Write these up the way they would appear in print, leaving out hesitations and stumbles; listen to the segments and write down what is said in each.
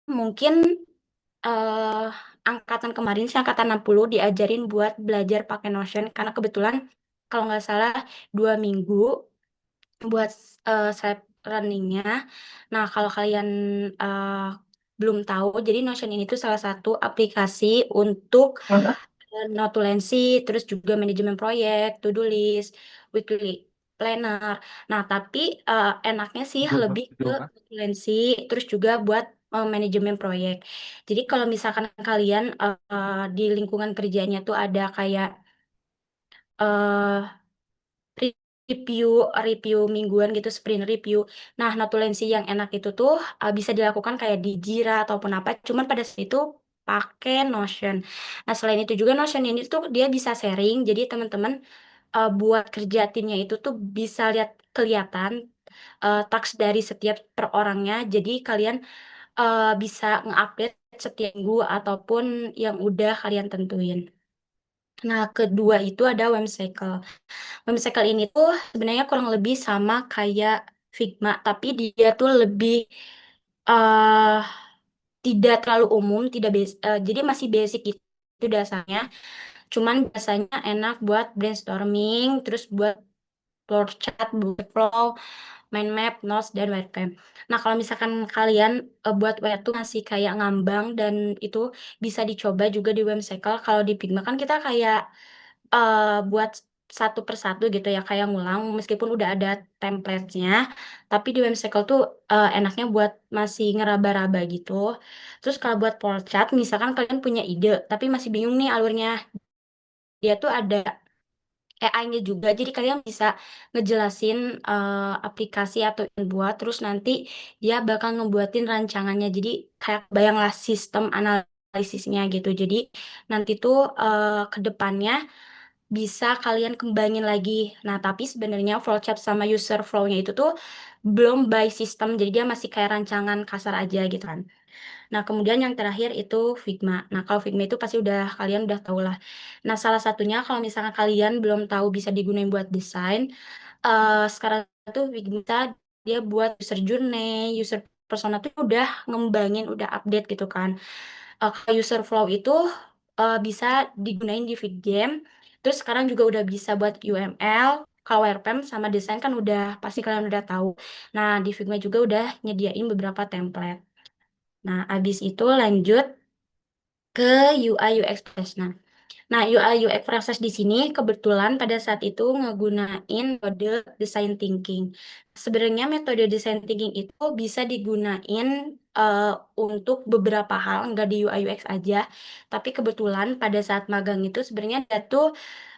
mungkin, eee, angkatan kemarin sih, angkatan 60 diajarin buat belajar pakai Notion karena kebetulan kalau nggak salah 2 minggu buat, self learning-nya. Nah, kalau kalian, eee, belum tahu, jadi Notion ini tuh salah satu aplikasi untuk, notulensi, terus juga manajemen proyek, to do list, weekly planner. Nah, tapi, enaknya sih lebih ke notulensi, terus juga buat, manajemen proyek. Jadi kalau misalkan kalian, di lingkungan kerjanya tuh ada kayak, eee review review mingguan gitu, sprint review. Nah, notulensi yang enak itu tuh, bisa dilakukan kayak di Jira ataupun apa, cuman pada saat itu pakai Notion. Nah, selain itu juga Notion ini tuh dia bisa sharing, jadi teman-teman, buat kerja timnya itu tuh bisa kelihatan, task dari setiap per orangnya. Jadi kalian, bisa nge-update setiap minggu ataupun yang udah kalian tentuin. Nah, kedua itu ada Whimsical. Whimsical ini tuh sebenarnya kurang lebih sama kayak Figma, tapi dia tuh lebih, eee, tidak terlalu umum, tidak jadi masih basic gitu dasarnya, cuman biasanya enak buat brainstorming, terus buat flowchart, bullet flow, mind map, notes, dan wireframe. Nah, kalau misalkan kalian, buat web tuh masih kayak ngambang dan itu bisa dicoba juga di Whimsical. Kalau di Figma kan kita kayak buat satu per satu gitu ya, kayak ngulang meskipun udah ada template-nya, tapi di Whimsical tuh, enaknya buat masih ngeraba-raba gitu. Terus kalau buat flowchart misalkan kalian punya ide, tapi masih bingung nih alurnya, dia tuh ada AI-nya juga, jadi kalian bisa ngejelasin, aplikasi atau yang buat, terus nanti dia bakal ngebuatin rancangannya. Jadi kayak bayanglah sistem analisisnya gitu. Jadi nanti tuh, ke depannya bisa kalian kembangin lagi. Nah, tapi sebenarnya flowchart sama user flow-nya itu tuh belum by system, jadi dia masih kayak rancangan kasar aja gitu kan. Nah, kemudian yang terakhir itu Figma. Nah, kalau Figma itu pasti kalian udah tahu lah. Nah, salah satunya kalau misalnya kalian belum tahu bisa digunain buat desain, sekarang tuh Figma dia buat user journey, user persona tuh udah ngembangin, udah update gitu kan. Kalau user flow itu, bisa digunain di Figma, terus sekarang juga udah bisa buat UML, kalau wireframe sama desain kan udah pasti kalian udah tahu. Nah, di Figma juga udah nyediain beberapa template. Nah, abis itu lanjut ke UI UX Press. Nah, UI UX proses di sini kebetulan pada saat itu ngegunain metode design thinking. Sebenarnya metode design thinking itu bisa digunain untuk beberapa hal, nggak di UI UX aja. Tapi kebetulan pada saat magang itu sebenarnya dia tuh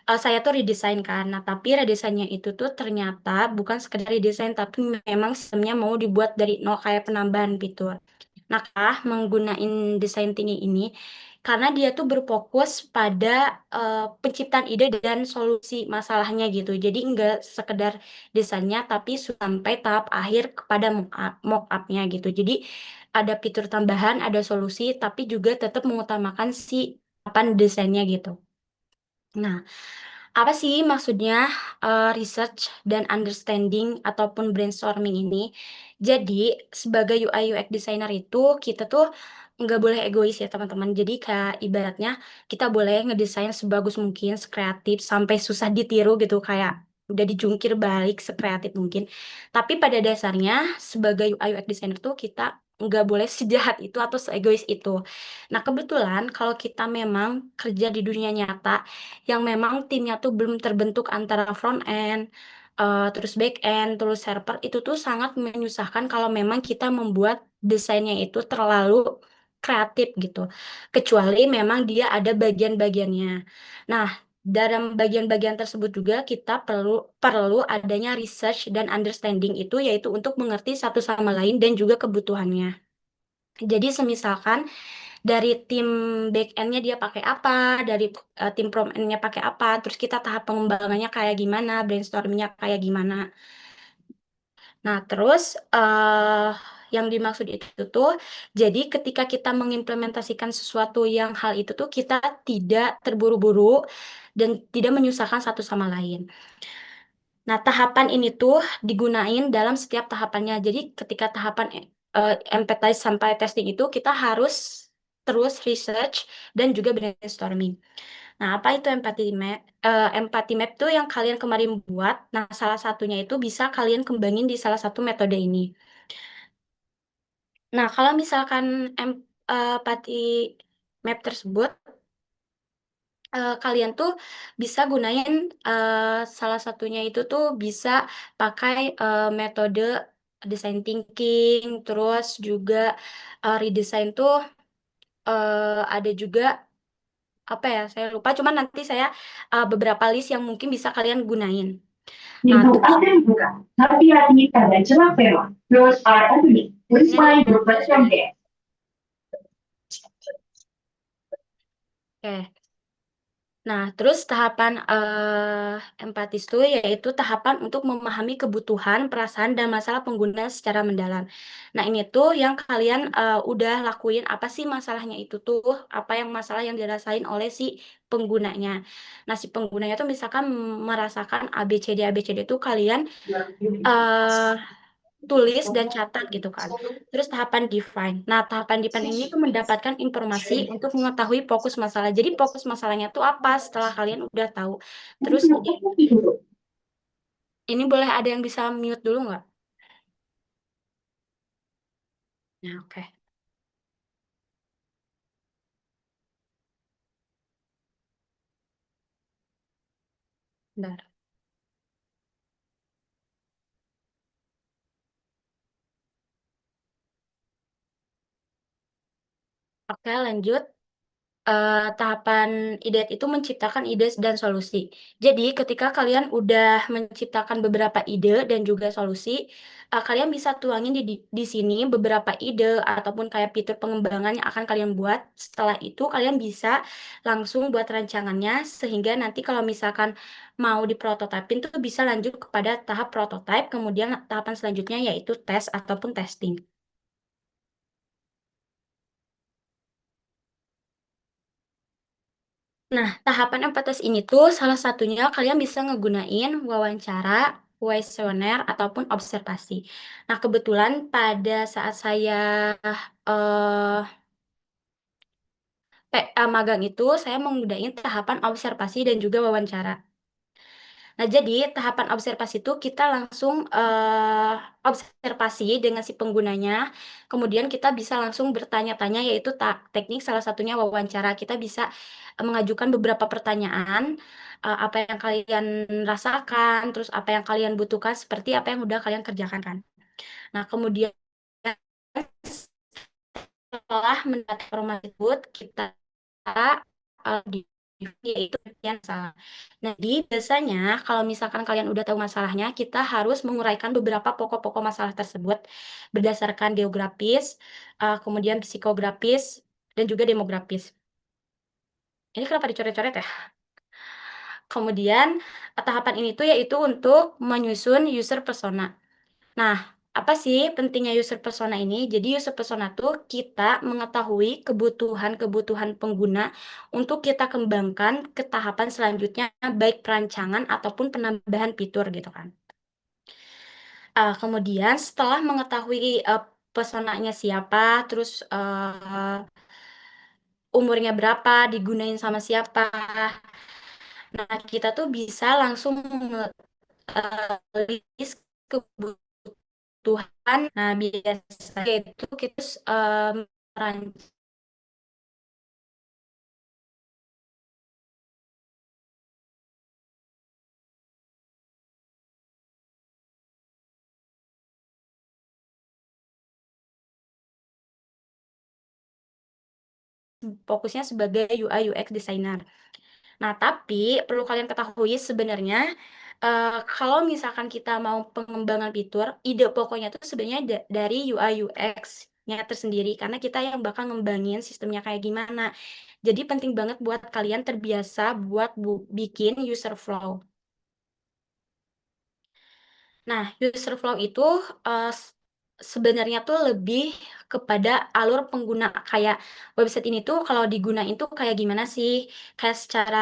saya tuh redesign kan. Nah, tapi redesainnya itu tuh ternyata bukan sekedar redesign, tapi memang sistemnya mau dibuat dari nol kayak penambahan fitur. Nah, menggunain desain thinking ini karena dia tuh berfokus pada, penciptaan ide dan solusi masalahnya gitu. Jadi enggak sekedar desainnya, tapi sampai tahap akhir kepada mock up-nya gitu. Jadi ada fitur tambahan, ada solusi, tapi juga tetap mengutamakan si papan desainnya gitu. Nah, apa sih maksudnya, research dan understanding ataupun brainstorming ini? Jadi, sebagai UI UX designer itu, kita tuh nggak boleh egois ya teman-teman. Jadi kayak ibaratnya kita boleh ngedesain sebagus mungkin, sekreatif, sampai susah ditiru gitu, kayak udah dijungkir balik sekreatif mungkin. Tapi pada dasarnya sebagai UI UX designer tuh kita nggak boleh sejahat itu atau seegois itu. Nah, kebetulan kalau kita memang kerja di dunia nyata yang memang timnya tuh belum terbentuk antara front end, terus back end, terus server, itu tuh sangat menyusahkan kalau memang kita membuat desainnya itu terlalu kreatif gitu, kecuali memang dia ada bagian-bagiannya. Nah, dalam bagian-bagian tersebut juga kita perlu perlu adanya research dan understanding itu, yaitu untuk mengerti satu sama lain dan juga kebutuhannya. Jadi semisalkan dari tim back end-nya dia pakai apa, dari, tim front end-nya pakai apa, terus kita tahap pengembangannya kayak gimana, brainstorming-nya kayak gimana. Nah, terus, yang dimaksud itu tuh, jadi ketika kita mengimplementasikan sesuatu yang hal itu tuh kita tidak terburu-buru dan tidak menyusahkan satu sama lain. Nah, tahapan ini tuh digunain dalam setiap tahapannya. Jadi ketika tahapan empathize sampai testing itu kita harus terus research dan juga brainstorming. Nah, apa itu empathy map? Empathy map tuh yang kalian kemarin buat. Nah, salah satunya itu bisa kalian kembangin di salah satu metode ini. Nah, kalau misalkan empathy map tersebut, kalian tuh bisa gunain salah satunya itu tuh bisa pakai metode design thinking, terus juga redesign tuh ada juga apa ya, saya lupa. Cuman nanti saya beberapa list yang mungkin bisa kalian gunain. Nah, terus Hati-hati pada celah lewat. Doors are opening. Please ini ada mind your tugas from ya. there. Oke. Nah, terus tahapan empatis itu yaitu tahapan untuk memahami kebutuhan, perasaan, dan masalah pengguna secara mendalam. Nah, ini tuh yang kalian udah lakuin, apa sih masalahnya itu tuh, apa yang masalah yang dirasain oleh si penggunanya. Nah, si penggunanya tuh misalkan merasakan ABCD, ABCD itu kalian eh tulis dan catat gitu kan. Terus tahapan define. Nah, tahapan define ini tuh mendapatkan informasi untuk mengetahui fokus masalah. Jadi fokus masalahnya tuh apa setelah kalian udah tahu. Terus ini boleh ada yang bisa mute dulu nggak? Ya, oke. Bentar. Oke, lanjut. Tahapan ide itu menciptakan ide dan solusi. Jadi, ketika kalian udah menciptakan beberapa ide dan juga solusi, kalian bisa tuangin di sini beberapa ide ataupun kayak fitur pengembangan yang akan kalian buat. Setelah itu, kalian bisa langsung buat rancangannya, sehingga nanti kalau misalkan mau diprototipin tuh bisa lanjut kepada tahap prototype, kemudian tahapan selanjutnya yaitu tes ataupun testing. Nah, tahapan empatis ini tuh salah satunya kalian bisa ngegunain wawancara, kuesioner, ataupun observasi. Nah, kebetulan pada saat saya eh magang itu, saya menggunakan tahapan observasi dan juga wawancara. Nah, jadi tahapan observasi itu kita langsung observasi dengan si penggunanya, kemudian kita bisa langsung bertanya-tanya, yaitu teknik salah satunya wawancara. Kita bisa mengajukan beberapa pertanyaan, apa yang kalian rasakan, terus apa yang kalian butuhkan, seperti apa yang udah kalian kerjakan kan. Nah, kemudian setelah mendapat informasi tersebut, kita di yaitu bagian salah. Nah, jadi biasanya kalau misalkan kalian udah tahu masalahnya, kita harus menguraikan beberapa pokok-pokok masalah tersebut berdasarkan geografis, kemudian psikografis, dan juga demografis. Ini kenapa dicoret-coret ya? Kemudian tahapan ini tuh yaitu untuk menyusun user persona. Nah, apa sih pentingnya user persona ini? Jadi user persona tuh kita mengetahui kebutuhan-kebutuhan pengguna untuk kita kembangkan ke tahapan selanjutnya, baik perancangan ataupun penambahan fitur gitu kan. Kemudian setelah mengetahui personanya siapa, terus umurnya berapa, digunain sama siapa. Nah, kita tuh bisa langsung list kebutuhan. Nah, biasanya itu kita merancang fokusnya sebagai UI UX designer. Nah, tapi perlu kalian ketahui sebenarnya kalau misalkan kita mau pengembangan fitur, ide pokoknya itu sebenarnya dari UI UX-nya tersendiri karena kita yang bakal ngembangin sistemnya kayak gimana. Jadi penting banget buat kalian terbiasa buat bikin user flow. Nah, user flow itu sebenarnya tuh lebih kepada alur pengguna, kayak website ini tuh kalau digunain tuh kayak gimana sih, kayak secara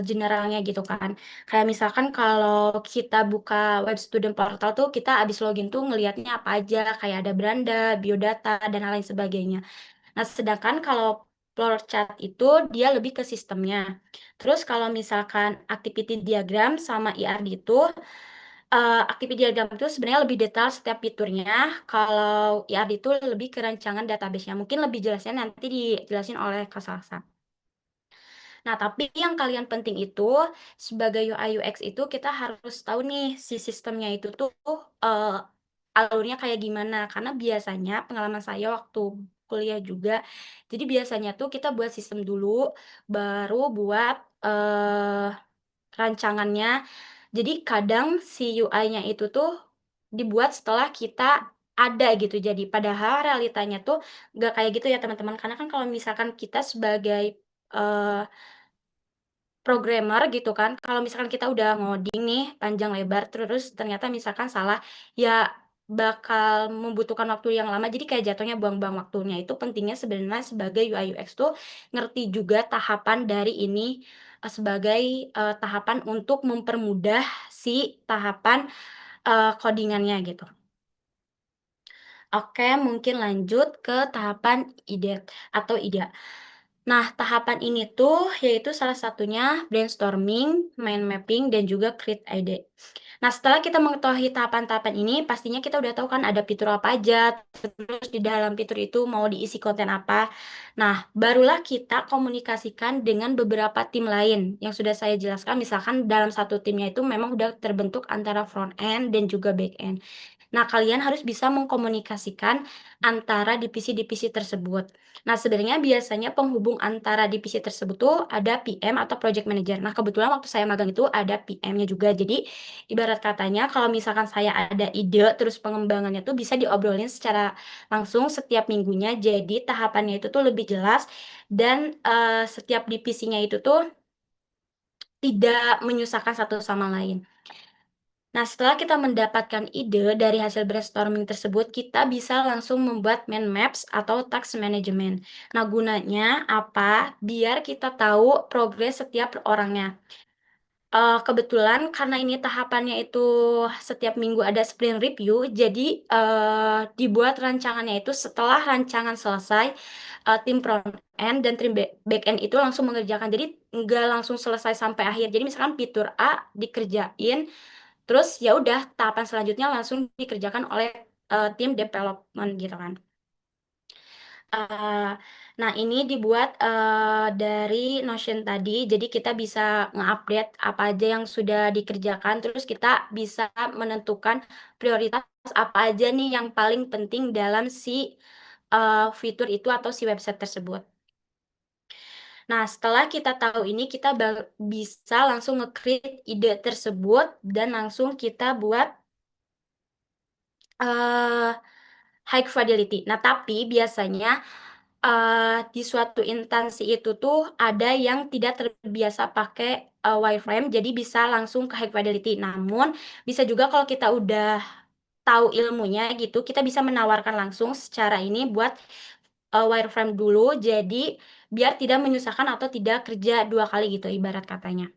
generalnya gitu kan. Kayak misalkan kalau kita buka web student portal tuh kita abis login tuh ngelihatnya apa aja, kayak ada beranda, biodata, dan lain sebagainya. Nah, sedangkan kalau flow chart itu dia lebih ke sistemnya. Terus kalau misalkan activity diagram sama ERD itu, activity diagram itu sebenarnya lebih detail setiap fiturnya. Kalau ERD itu lebih ke rancangan database-nya. Mungkin lebih jelasnya nanti dijelasin oleh Kak Salsa. Nah, tapi yang kalian penting itu sebagai UI UX itu kita harus tahu nih si sistemnya itu tuh eh, alurnya kayak gimana. Karena biasanya pengalaman saya waktu kuliah juga, jadi biasanya tuh kita buat sistem dulu, baru buat rancangannya. Jadi kadang si UI-nya itu tuh dibuat setelah kita ada gitu. Jadi padahal realitanya tuh nggak kayak gitu ya teman-teman. Karena kan kalau misalkan kita sebagai eh, programmer gitu kan, kalau misalkan kita udah ngoding nih panjang lebar terus ternyata misalkan salah, ya bakal membutuhkan waktu yang lama, jadi kayak jatuhnya buang-buang waktunya. Itu pentingnya sebenarnya sebagai UI UX tuh ngerti juga tahapan dari ini, sebagai tahapan untuk mempermudah si tahapan codingannya gitu. Oke, mungkin lanjut ke tahapan ide atau ide. Nah, tahapan ini tuh yaitu salah satunya brainstorming, mind mapping, dan juga create ide. Nah, setelah kita mengetahui tahapan-tahapan ini, pastinya kita udah tahu kan ada fitur apa aja, terus di dalam fitur itu mau diisi konten apa. Nah, barulah kita komunikasikan dengan beberapa tim lain yang sudah saya jelaskan. Misalkan dalam satu timnya itu memang udah terbentuk antara front end dan juga back end. Nah, kalian harus bisa mengkomunikasikan antara divisi-divisi tersebut. Nah, sebenarnya biasanya penghubung antara divisi tersebut tuh ada PM atau project manager. Nah, kebetulan waktu saya magang itu ada PM-nya juga. Jadi, ibarat katanya kalau misalkan saya ada ide, terus pengembangannya tuh bisa diobrolin secara langsung setiap minggunya. Jadi, tahapannya itu tuh lebih jelas dan setiap divisinya itu tuh tidak menyusahkan satu sama lain. Nah, setelah kita mendapatkan ide dari hasil brainstorming tersebut, kita bisa langsung membuat mind maps atau task management. Nah, gunanya apa? Biar kita tahu progres setiap orangnya. Kebetulan karena ini tahapannya itu setiap minggu ada sprint review, jadi dibuat rancangannya itu setelah rancangan selesai, tim front end dan tim back end itu langsung mengerjakan. Jadi nggak langsung selesai sampai akhir. Jadi misalkan fitur A dikerjain, terus ya udah tahapan selanjutnya langsung dikerjakan oleh tim development gitu kan. Eh, nah, ini dibuat dari Notion tadi, jadi kita bisa nge-update apa aja yang sudah dikerjakan, terus kita bisa menentukan prioritas apa aja nih yang paling penting dalam si fitur itu atau si website tersebut. Nah, setelah kita tahu ini, kita bisa langsung nge-create ide tersebut dan langsung kita buat eh high fidelity. Nah, tapi biasanya di suatu instansi itu tuh ada yang tidak terbiasa pakai wireframe, jadi bisa langsung ke high fidelity. Namun, bisa juga kalau kita udah tahu ilmunya gitu, kita bisa menawarkan langsung secara ini buat wireframe dulu, jadi biar tidak menyusahkan atau tidak kerja dua kali gitu, ibarat katanya.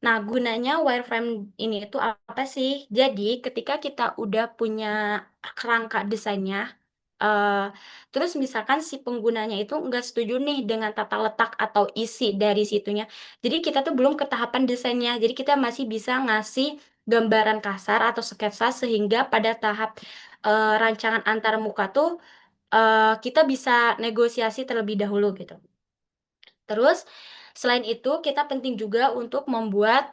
Nah, gunanya wireframe ini itu apa sih? Jadi, ketika kita udah punya kerangka desainnya, eh, terus misalkan si penggunanya itu nggak setuju nih dengan tata letak atau isi dari situnya. Jadi, kita tuh belum ke tahapan desainnya. Jadi, kita masih bisa ngasih gambaran kasar atau sketsa sehingga pada tahap rancangan antar muka tuh kita bisa negosiasi terlebih dahulu gitu. Terus, selain itu, kita penting juga untuk membuat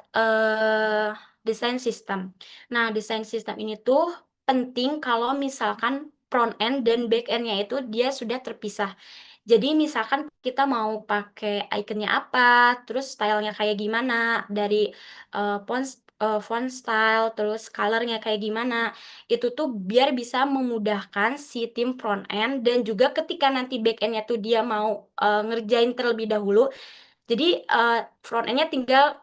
desain sistem. Nah, desain sistem ini tuh penting kalau misalkan front end dan back end-nya itu dia sudah terpisah. Jadi misalkan kita mau pakai ikonnya apa, terus stylenya kayak gimana, dari font style, terus colornya kayak gimana, itu tuh biar bisa memudahkan si tim front end dan juga ketika nanti back end-nya tuh dia mau ngerjain terlebih dahulu, jadi front end-nya tinggal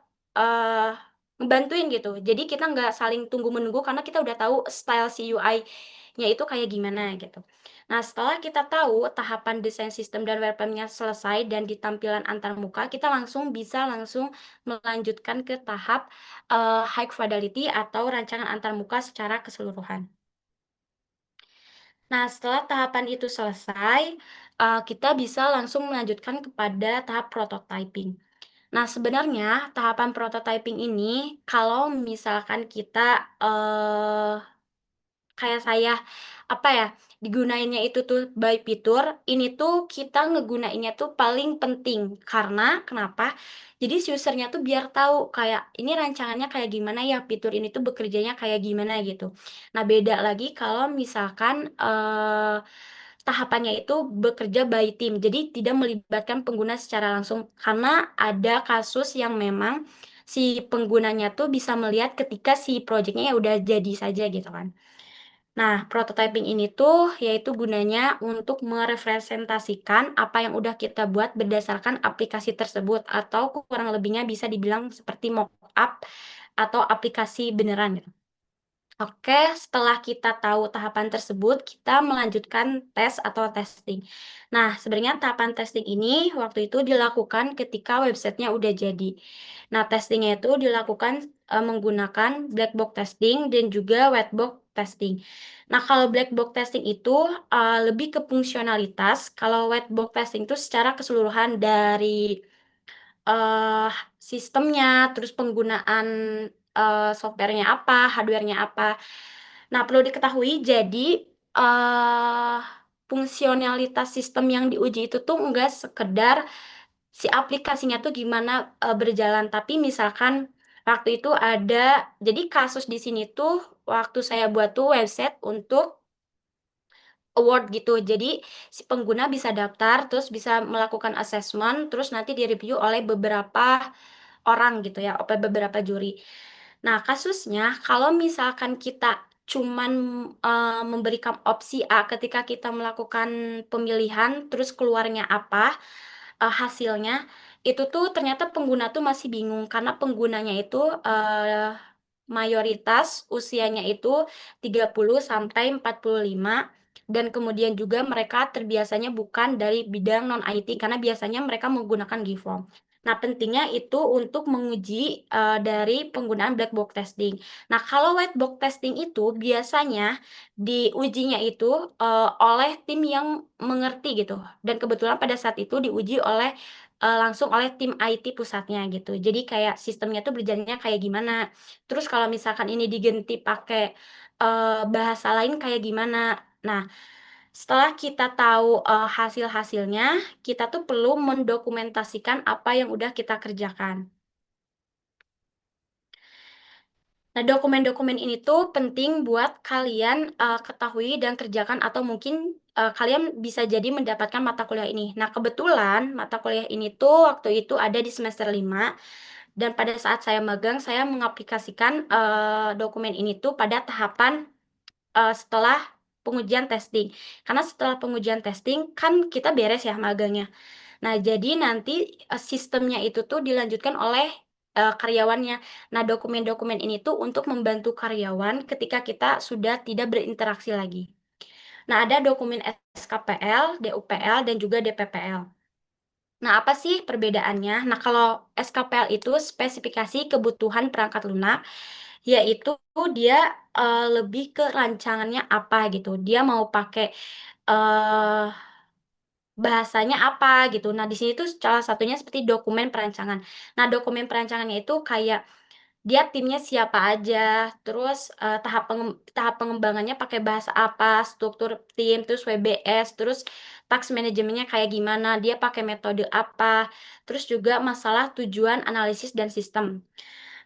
ngebantuin gitu. Jadi kita nggak saling tunggu menunggu karena kita udah tahu style si UI nya itu kayak gimana gitu. Nah, setelah kita tahu tahapan desain sistem dan wireframe-nya selesai dan di tampilan antarmuka, kita bisa langsung melanjutkan ke tahap high fidelity atau rancangan antarmuka secara keseluruhan. Nah, setelah tahapan itu selesai, kita bisa langsung melanjutkan kepada tahap prototyping. Nah, sebenarnya tahapan prototyping ini kalau misalkan kita kayak saya, apa ya, digunainnya itu tuh by fitur, ini tuh kita ngegunainnya tuh paling penting. Karena kenapa? Jadi si user-nya tuh biar tahu kayak, ini rancangannya kayak gimana ya, fitur ini tuh bekerjanya kayak gimana gitu. Nah, beda lagi kalau misalkan, tahapannya itu bekerja by team, jadi tidak melibatkan pengguna secara langsung. Karena ada kasus yang memang si penggunanya tuh bisa melihat ketika si project-nya ya udah jadi saja gitu kan. Nah, prototyping ini tuh yaitu gunanya untuk merepresentasikan apa yang udah kita buat berdasarkan aplikasi tersebut atau kurang lebihnya bisa dibilang seperti mock-up atau aplikasi beneran gitu. Oke, setelah kita tahu tahapan tersebut, kita melanjutkan tes atau testing. Nah, sebenarnya tahapan testing ini waktu itu dilakukan ketika websitenya udah jadi. Nah, testingnya itu dilakukan menggunakan black box testing dan juga white box testing. Nah, kalau black box testing itu lebih ke fungsionalitas, kalau white box testing itu secara keseluruhan dari eh sistemnya, terus penggunaan softwarenya apa, hardwarenya apa. Nah, perlu diketahui jadi eh fungsionalitas sistem yang diuji itu tuh enggak sekedar si aplikasinya tuh gimana berjalan, tapi misalkan waktu itu ada, jadi kasus di sini tuh waktu saya buat tuh website untuk award gitu. Jadi si pengguna bisa daftar, terus bisa melakukan assessment, terus nanti direview oleh beberapa orang gitu ya, oleh beberapa juri. Nah, kasusnya kalau misalkan kita cuman memberikan opsi A ketika kita melakukan pemilihan, terus keluarnya apa hasilnya, itu tuh ternyata pengguna tuh masih bingung karena penggunanya itu mayoritas usianya itu 30 sampai 45 dan kemudian juga mereka terbiasanya bukan dari bidang non-IT karena biasanya mereka menggunakan Giform. Nah, pentingnya itu untuk menguji dari penggunaan black box testing. Nah, kalau white box testing itu biasanya diujinya itu oleh tim yang mengerti gitu. Dan kebetulan pada saat itu diuji oleh langsung oleh tim IT pusatnya gitu. Jadi kayak sistemnya tuh berjalannya kayak gimana. Terus kalau misalkan ini diganti pakai bahasa lain kayak gimana. Nah, setelah kita tahu hasil-hasilnya, kita tuh perlu mendokumentasikan apa yang udah kita kerjakan. Nah, dokumen-dokumen ini tuh penting buat kalian ketahui dan kerjakan atau mungkin kalian bisa jadi mendapatkan mata kuliah ini. Nah, kebetulan mata kuliah ini tuh waktu itu ada di semester 5 dan pada saat saya magang saya mengaplikasikan dokumen ini tuh pada tahapan setelah pengujian testing. Karena setelah pengujian testing kan kita beres ya magangnya. Nah, jadi nanti sistemnya itu tuh dilanjutkan oleh karyawannya. Nah, dokumen-dokumen ini tuh untuk membantu karyawan ketika kita sudah tidak berinteraksi lagi. Nah, ada dokumen SKPL, DUPL, dan juga DPPL. Nah, apa sih perbedaannya? Nah, kalau SKPL itu spesifikasi kebutuhan perangkat lunak, yaitu dia lebih ke rancangannya apa gitu. Dia mau pakai eh bahasanya apa gitu. Nah, di sini tuh salah satunya seperti dokumen perancangan. Nah, dokumen perancangannya itu kayak dia timnya siapa aja, terus tahap pengembangannya pakai bahasa apa, struktur tim, terus WBS, terus task manajemennya kayak gimana, dia pakai metode apa, terus juga masalah tujuan analisis dan sistem.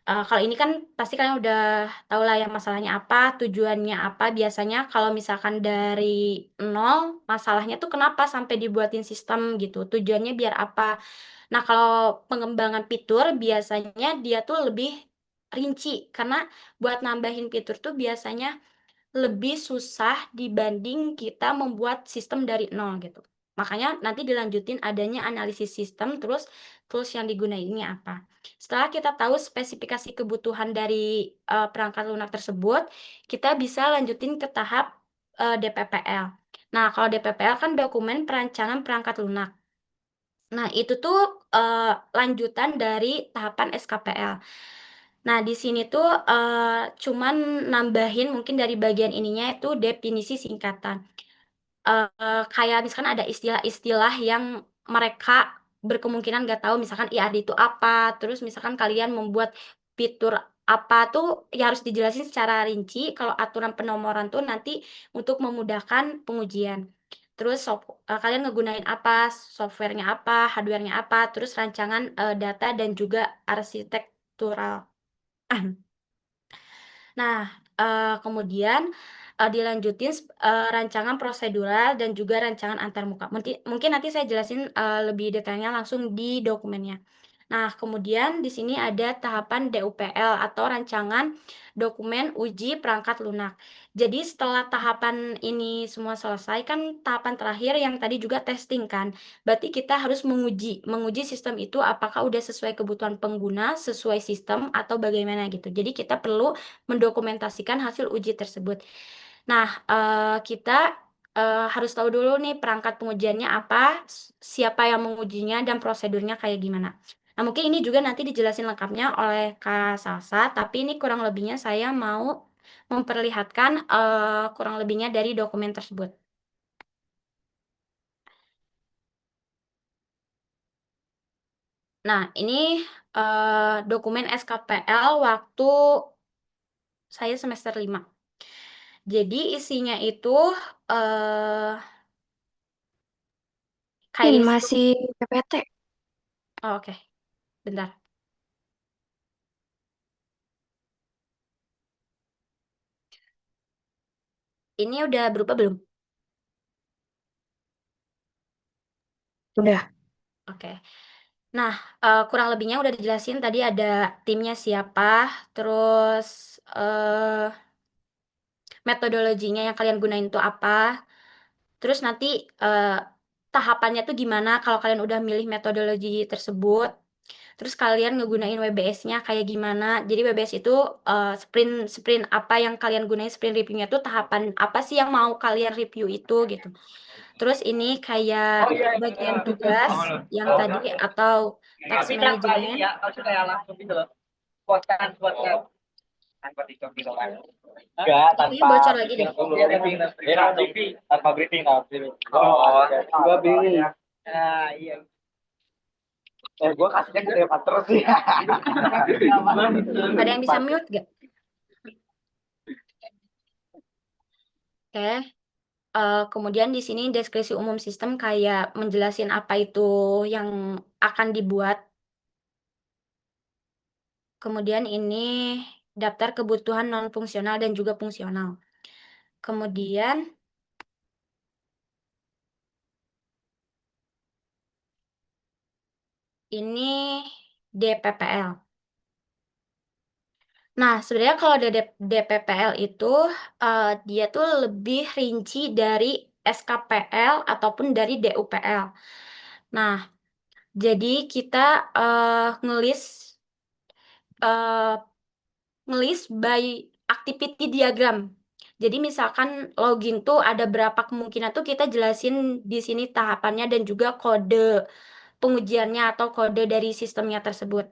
Kalau ini kan pasti kalian udah tahu lah ya masalahnya apa, tujuannya apa. Biasanya kalau misalkan dari nol, masalahnya tuh kenapa sampai dibuatin sistem gitu. Tujuannya biar apa. Nah, kalau pengembangan fitur biasanya dia tuh lebih rinci. Karena buat nambahin fitur tuh biasanya lebih susah dibanding kita membuat sistem dari nol gitu. Makanya nanti dilanjutin adanya analisis sistem, terus tools yang digunainnya apa. Setelah kita tahu spesifikasi kebutuhan dari perangkat lunak tersebut, kita bisa lanjutin ke tahap DPPL. Nah, kalau DPPL kan dokumen perancangan perangkat lunak. Nah, itu tuh lanjutan dari tahapan SKPL. Nah, di sini tuh cuman nambahin mungkin dari bagian ininya itu definisi singkatan. Kayak misalkan ada istilah-istilah yang mereka berkemungkinan nggak tahu, misalkan IRD itu apa, terus misalkan kalian membuat fitur apa tuh ya harus dijelasin secara rinci. Kalau aturan penomoran tuh nanti untuk memudahkan pengujian. Terus kalian ngegunain apa, softwarenya apa, hardwarenya apa, terus rancangan data dan juga arsitektural. Nah, kemudian dilanjutin rancangan prosedural dan juga rancangan antarmuka. Mungkin nanti saya jelasin lebih detailnya langsung di dokumennya. Nah, kemudian di sini ada tahapan DUPL atau rancangan dokumen uji perangkat lunak. Jadi setelah tahapan ini semua selesai, kan tahapan terakhir yang tadi juga testing kan. Berarti kita harus menguji sistem itu apakah udah sesuai kebutuhan pengguna, sesuai sistem atau bagaimana gitu. Jadi kita perlu mendokumentasikan hasil uji tersebut. Nah, kita harus tahu dulu nih perangkat pengujiannya apa, siapa yang mengujinya, dan prosedurnya kayak gimana. Nah, mungkin ini juga nanti dijelasin lengkapnya oleh Kak Salsa, tapi ini kurang lebihnya saya mau memperlihatkan kurang lebihnya dari dokumen tersebut. Nah, ini dokumen SKPL waktu saya semester 5. Jadi isinya itu kayak list. Masih PPT. Oh, oke. Bentar. Ini udah berubah belum? Udah. Oke. Nah, kurang lebihnya udah dijelasin tadi, ada timnya siapa, terus metodologinya yang kalian gunain itu apa, terus nanti tahapannya tuh gimana kalau kalian udah milih metodologi tersebut, terus kalian ngegunain WBS-nya kayak gimana. Jadi WBS itu sprint apa yang kalian gunain, sprint review-nya tuh tahapan apa sih yang mau kalian review itu gitu. Terus ini kayak bagian tugas yang tadi atau task management. Enggak, Kayaknya bocor lagi deh. tanpa briefing oh gua bingung. Nah, iya. Gua kasihnya ke Devan terus sih. Ada yang bisa mute gak? Oke. Kemudian di sini deskripsi umum sistem kayak menjelasin apa itu yang akan dibuat. Kemudian ini daftar kebutuhan non-fungsional dan juga fungsional. Kemudian ini DPPL. Nah, sebenarnya kalau DPPL itu dia tuh lebih rinci dari SKPL ataupun dari DUPL. Nah, jadi kita ngelis by activity diagram. Jadi misalkan login tuh ada berapa kemungkinan tuh kita jelasin di sini tahapannya dan juga kode pengujiannya atau kode dari sistemnya tersebut.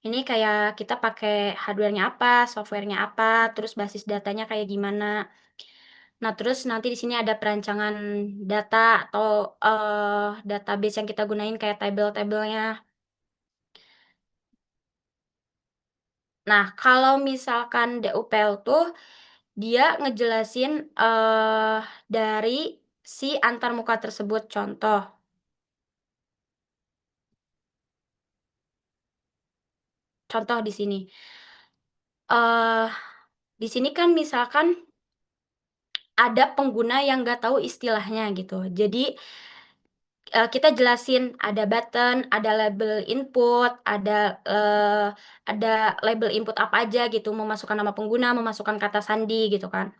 Ini kayak kita pakai hardware-nya apa, software-nya apa, terus basis datanya kayak gimana. Nah, terus nanti di sini ada perancangan data atau database yang kita gunain kayak tabel-tabelnya. Nah, kalau misalkan DUPL tuh dia ngejelasin dari si antarmuka tersebut. Contoh di sini. Di sini kan misalkan ada pengguna yang nggak tahu istilahnya gitu. Jadi kita jelasin ada button, ada label input, ada label input apa aja gitu, memasukkan nama pengguna, memasukkan kata sandi gitu kan.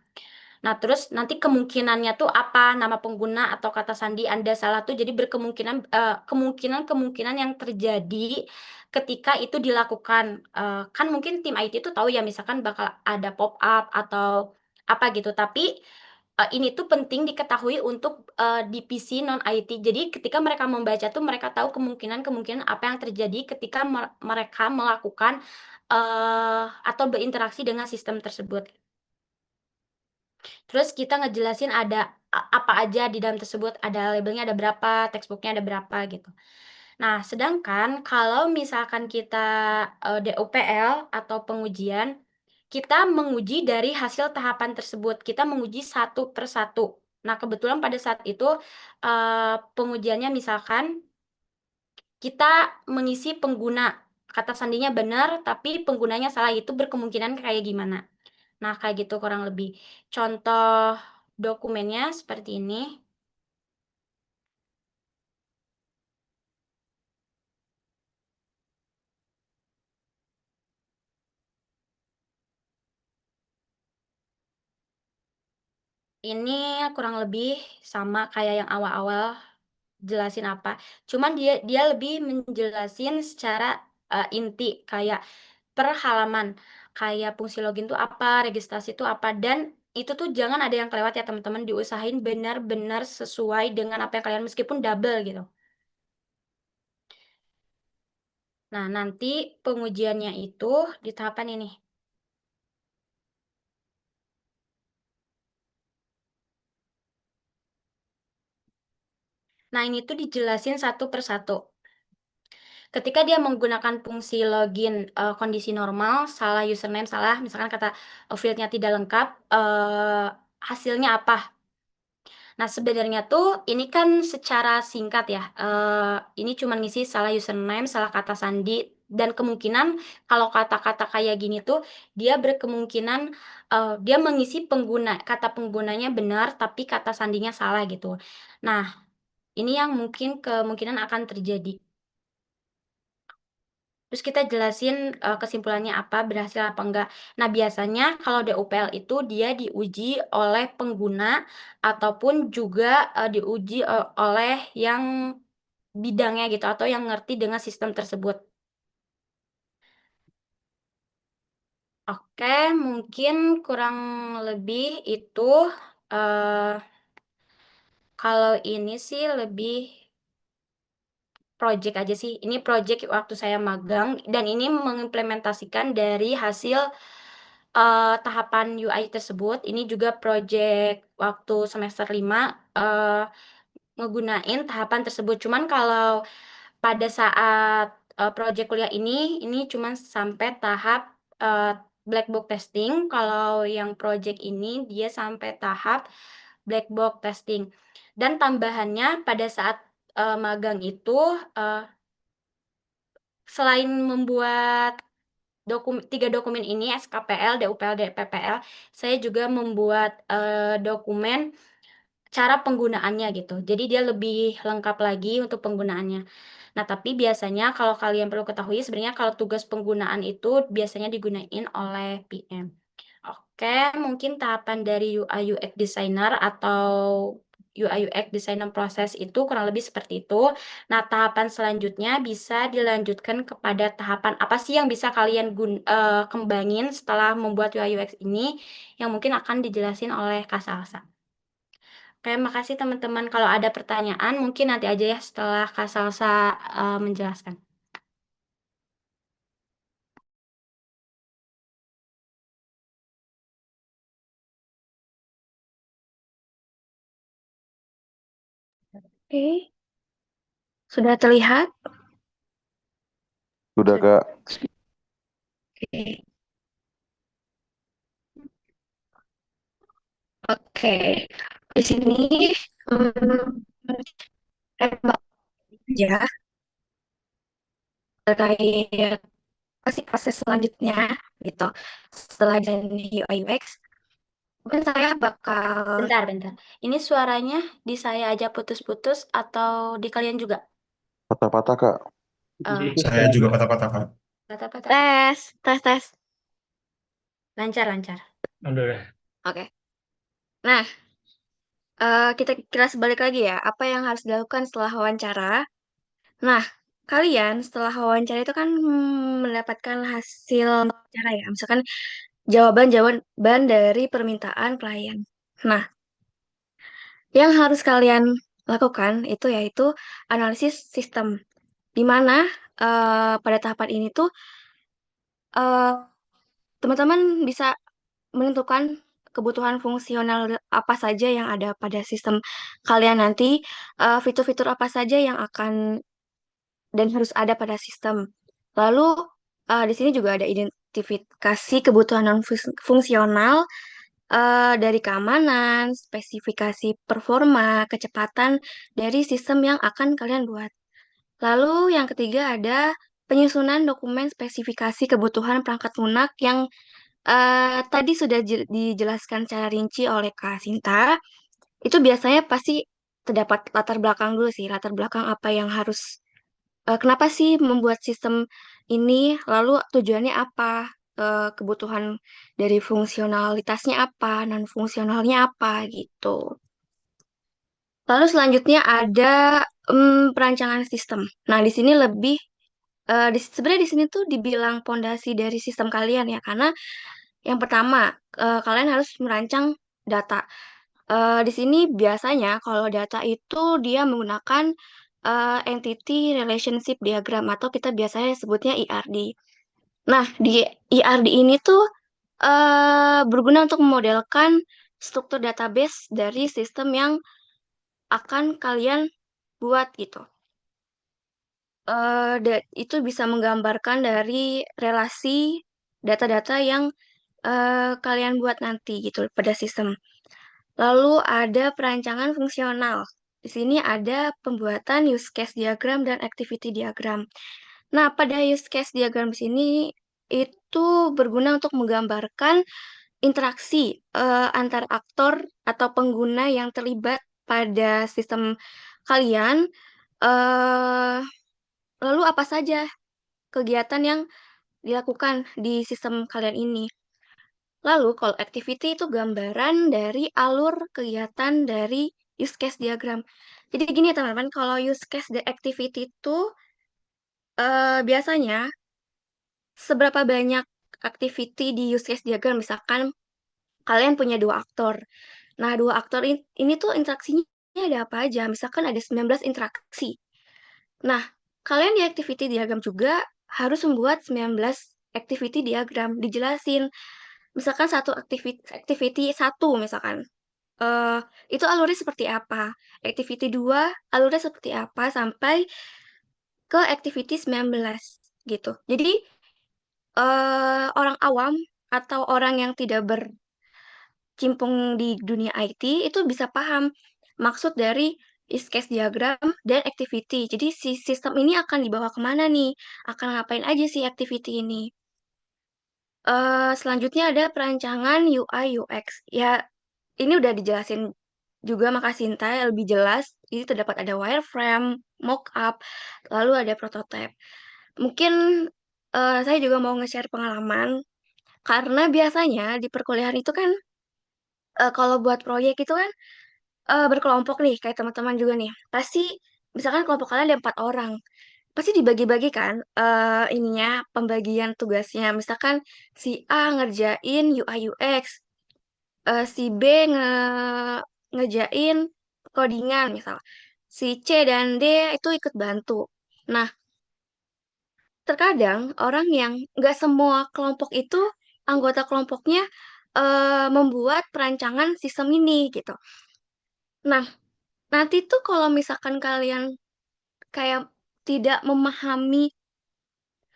Nah, terus nanti kemungkinannya tuh apa, nama pengguna atau kata sandi Anda salah tuh jadi kemungkinan yang terjadi ketika itu dilakukan. Kan mungkin tim IT itu tahu ya misalkan bakal ada pop up atau apa gitu, tapi ini tuh penting diketahui untuk divisi non IT. Jadi ketika mereka membaca tuh mereka tahu kemungkinan apa yang terjadi ketika mereka melakukan atau berinteraksi dengan sistem tersebut. Terus kita ngejelasin ada apa aja di dalam tersebut, ada labelnya ada berapa, textbooknya ada berapa gitu. Nah, sedangkan kalau misalkan kita DOPL atau pengujian, kita menguji dari hasil tahapan tersebut. Kita menguji satu per satu. Nah, kebetulan pada saat itu pengujiannya misalkan kita mengisi pengguna, kata sandinya benar, tapi penggunanya salah, itu berkemungkinan kayak gimana. Nah, kayak gitu kurang lebih. Contoh dokumennya seperti ini. Ini kurang lebih sama kayak yang awal-awal jelasin apa. Cuman dia lebih menjelasin secara inti kayak per halaman. Kayak fungsi login itu apa, registrasi itu apa, dan itu tuh jangan ada yang kelewat ya teman-teman. Diusahain benar-benar sesuai dengan apa yang kalian meskipun double gitu. Nah, nanti pengujiannya itu di tahapan ini. Nah, ini tuh dijelasin satu per satu. Ketika dia menggunakan fungsi login kondisi normal, salah username, salah, misalkan kata fieldnya tidak lengkap, hasilnya apa? Nah, sebenarnya tuh ini kan secara singkat ya, ini cuma ngisi salah username, salah kata sandi, dan kemungkinan kalau kata-kata kayak gini tuh, dia berkemungkinan dia mengisi kata penggunanya benar, tapi kata sandinya salah gitu. Nah, ini yang mungkin kemungkinan akan terjadi. Terus kita jelasin kesimpulannya apa, berhasil apa enggak. Nah, biasanya kalau DUPL itu dia diuji oleh pengguna ataupun juga diuji oleh yang bidangnya gitu atau yang ngerti dengan sistem tersebut. Oke, mungkin kurang lebih itu kalau ini sih lebih project aja sih. Ini project waktu saya magang dan ini mengimplementasikan dari hasil tahapan UI tersebut. Ini juga project waktu semester 5 ngegunain tahapan tersebut. Cuman kalau pada saat project kuliah ini cuman sampai tahap black box testing. Kalau yang project ini dia sampai tahap black box testing. Dan tambahannya pada saat magang itu selain membuat 3 dokumen ini SKPL, DUPL, DPPL, saya juga membuat dokumen cara penggunaannya gitu. Jadi dia lebih lengkap lagi untuk penggunaannya. Nah, tapi biasanya kalau kalian perlu ketahui sebenarnya kalau tugas penggunaan itu biasanya digunain oleh PM. Oke, mungkin tahapan dari UI UX designer atau UI UX designer proses itu kurang lebih seperti itu. Nah, tahapan selanjutnya bisa dilanjutkan kepada tahapan apa sih yang bisa kalian kembangin setelah membuat UI UX ini yang mungkin akan dijelasin oleh Kak Salsa. Oke, makasih teman-teman. Kalau ada pertanyaan mungkin nanti aja ya setelah Kak Salsa menjelaskan. Oke. Sudah terlihat? Sudah, Kak. Oke. Oke. Di sini tembak ya terkait pasti proses selanjutnya gitu. Setelah jadi UI UX, mungkin saya bakal Bentar. Ini suaranya di saya aja putus-putus atau di kalian juga? Patah-patah, Kak. Saya juga patah-patah, Kak. Patah-patah. tes. Lancar. Udah deh. Oke. Nah, kita kilas balik lagi ya, apa yang harus dilakukan setelah wawancara. Nah, kalian setelah wawancara itu kan mendapatkan hasil wawancara ya, misalkan jawaban-jawaban dari permintaan klien. Nah, yang harus kalian lakukan itu yaitu analisis sistem, di mana pada tahapan ini tuh eh, teman-teman bisa menentukan kebutuhan fungsional apa saja yang ada pada sistem kalian nanti, fitur-fitur apa saja yang akan dan harus ada pada sistem. Lalu di sini juga ada identifikasi kebutuhan non fungsional dari keamanan, spesifikasi performa, kecepatan dari sistem yang akan kalian buat. Lalu yang ketiga ada penyusunan dokumen spesifikasi kebutuhan perangkat lunak yang tadi sudah dijelaskan secara rinci oleh Kak Sinta. Itu biasanya pasti terdapat latar belakang dulu sih, latar belakang apa yang harus kenapa sih membuat sistem ini, lalu tujuannya apa, kebutuhan dari fungsionalitasnya apa, non fungsionalnya apa gitu. Lalu selanjutnya ada perancangan sistem. Nah, di sini lebih sebenarnya di sini tuh dibilang pondasi dari sistem kalian ya, karena yang pertama kalian harus merancang data. Di sini biasanya kalau data itu dia menggunakan entity relationship diagram atau kita biasanya sebutnya ERD. Nah, di ERD ini tuh berguna untuk memodelkan struktur database dari sistem yang akan kalian buat gitu. Itu bisa menggambarkan dari relasi data-data yang kalian buat nanti gitu pada sistem. Lalu ada perancangan fungsional. Di sini ada pembuatan use case diagram dan activity diagram. Nah, pada use case diagram di sini itu berguna untuk menggambarkan interaksi antar aktor atau pengguna yang terlibat pada sistem kalian. eh Lalu apa saja kegiatan yang dilakukan di sistem kalian ini? Lalu kalau activity itu gambaran dari alur kegiatan dari use case diagram. Jadi gini ya teman-teman, kalau use case the activity itu biasanya seberapa banyak activity di use case diagram, misalkan kalian punya dua aktor. Nah, dua aktor ini tuh interaksinya ada apa aja? Misalkan ada 19 interaksi. Nah, kalian di activity diagram juga harus membuat 19 activity diagram, dijelasin. Misalkan satu activity satu misalkan. eh itu alurnya seperti apa? Activity 2 alurnya seperti apa sampai ke activity 19 gitu. Jadi orang awam atau orang yang tidak bercimpung di dunia IT itu bisa paham maksud dari use case diagram dan activity. Jadi si sistem ini akan dibawa kemana nih? Akan ngapain aja sih activity ini? Selanjutnya ada perancangan UI UX. Ya, ini udah dijelasin juga makasih Sinta lebih jelas. Ini terdapat ada wireframe, mockup, lalu ada prototype. Mungkin saya juga mau nge-share pengalaman karena biasanya di perkuliahan itu kan kalau buat proyek itu kan berkelompok nih kayak teman-teman juga nih. Pasti misalkan kelompok kalian ada 4 orang. Pasti dibagi-bagi kan ininya pembagian tugasnya. Misalkan si A ngerjain UI UX, si B ngejain codingan misal. Si C dan D itu ikut bantu. Nah, terkadang orang yang nggak semua kelompok itu anggota kelompoknya membuat perancangan sistem ini gitu. Nah, nanti tuh kalau misalkan kalian kayak tidak memahami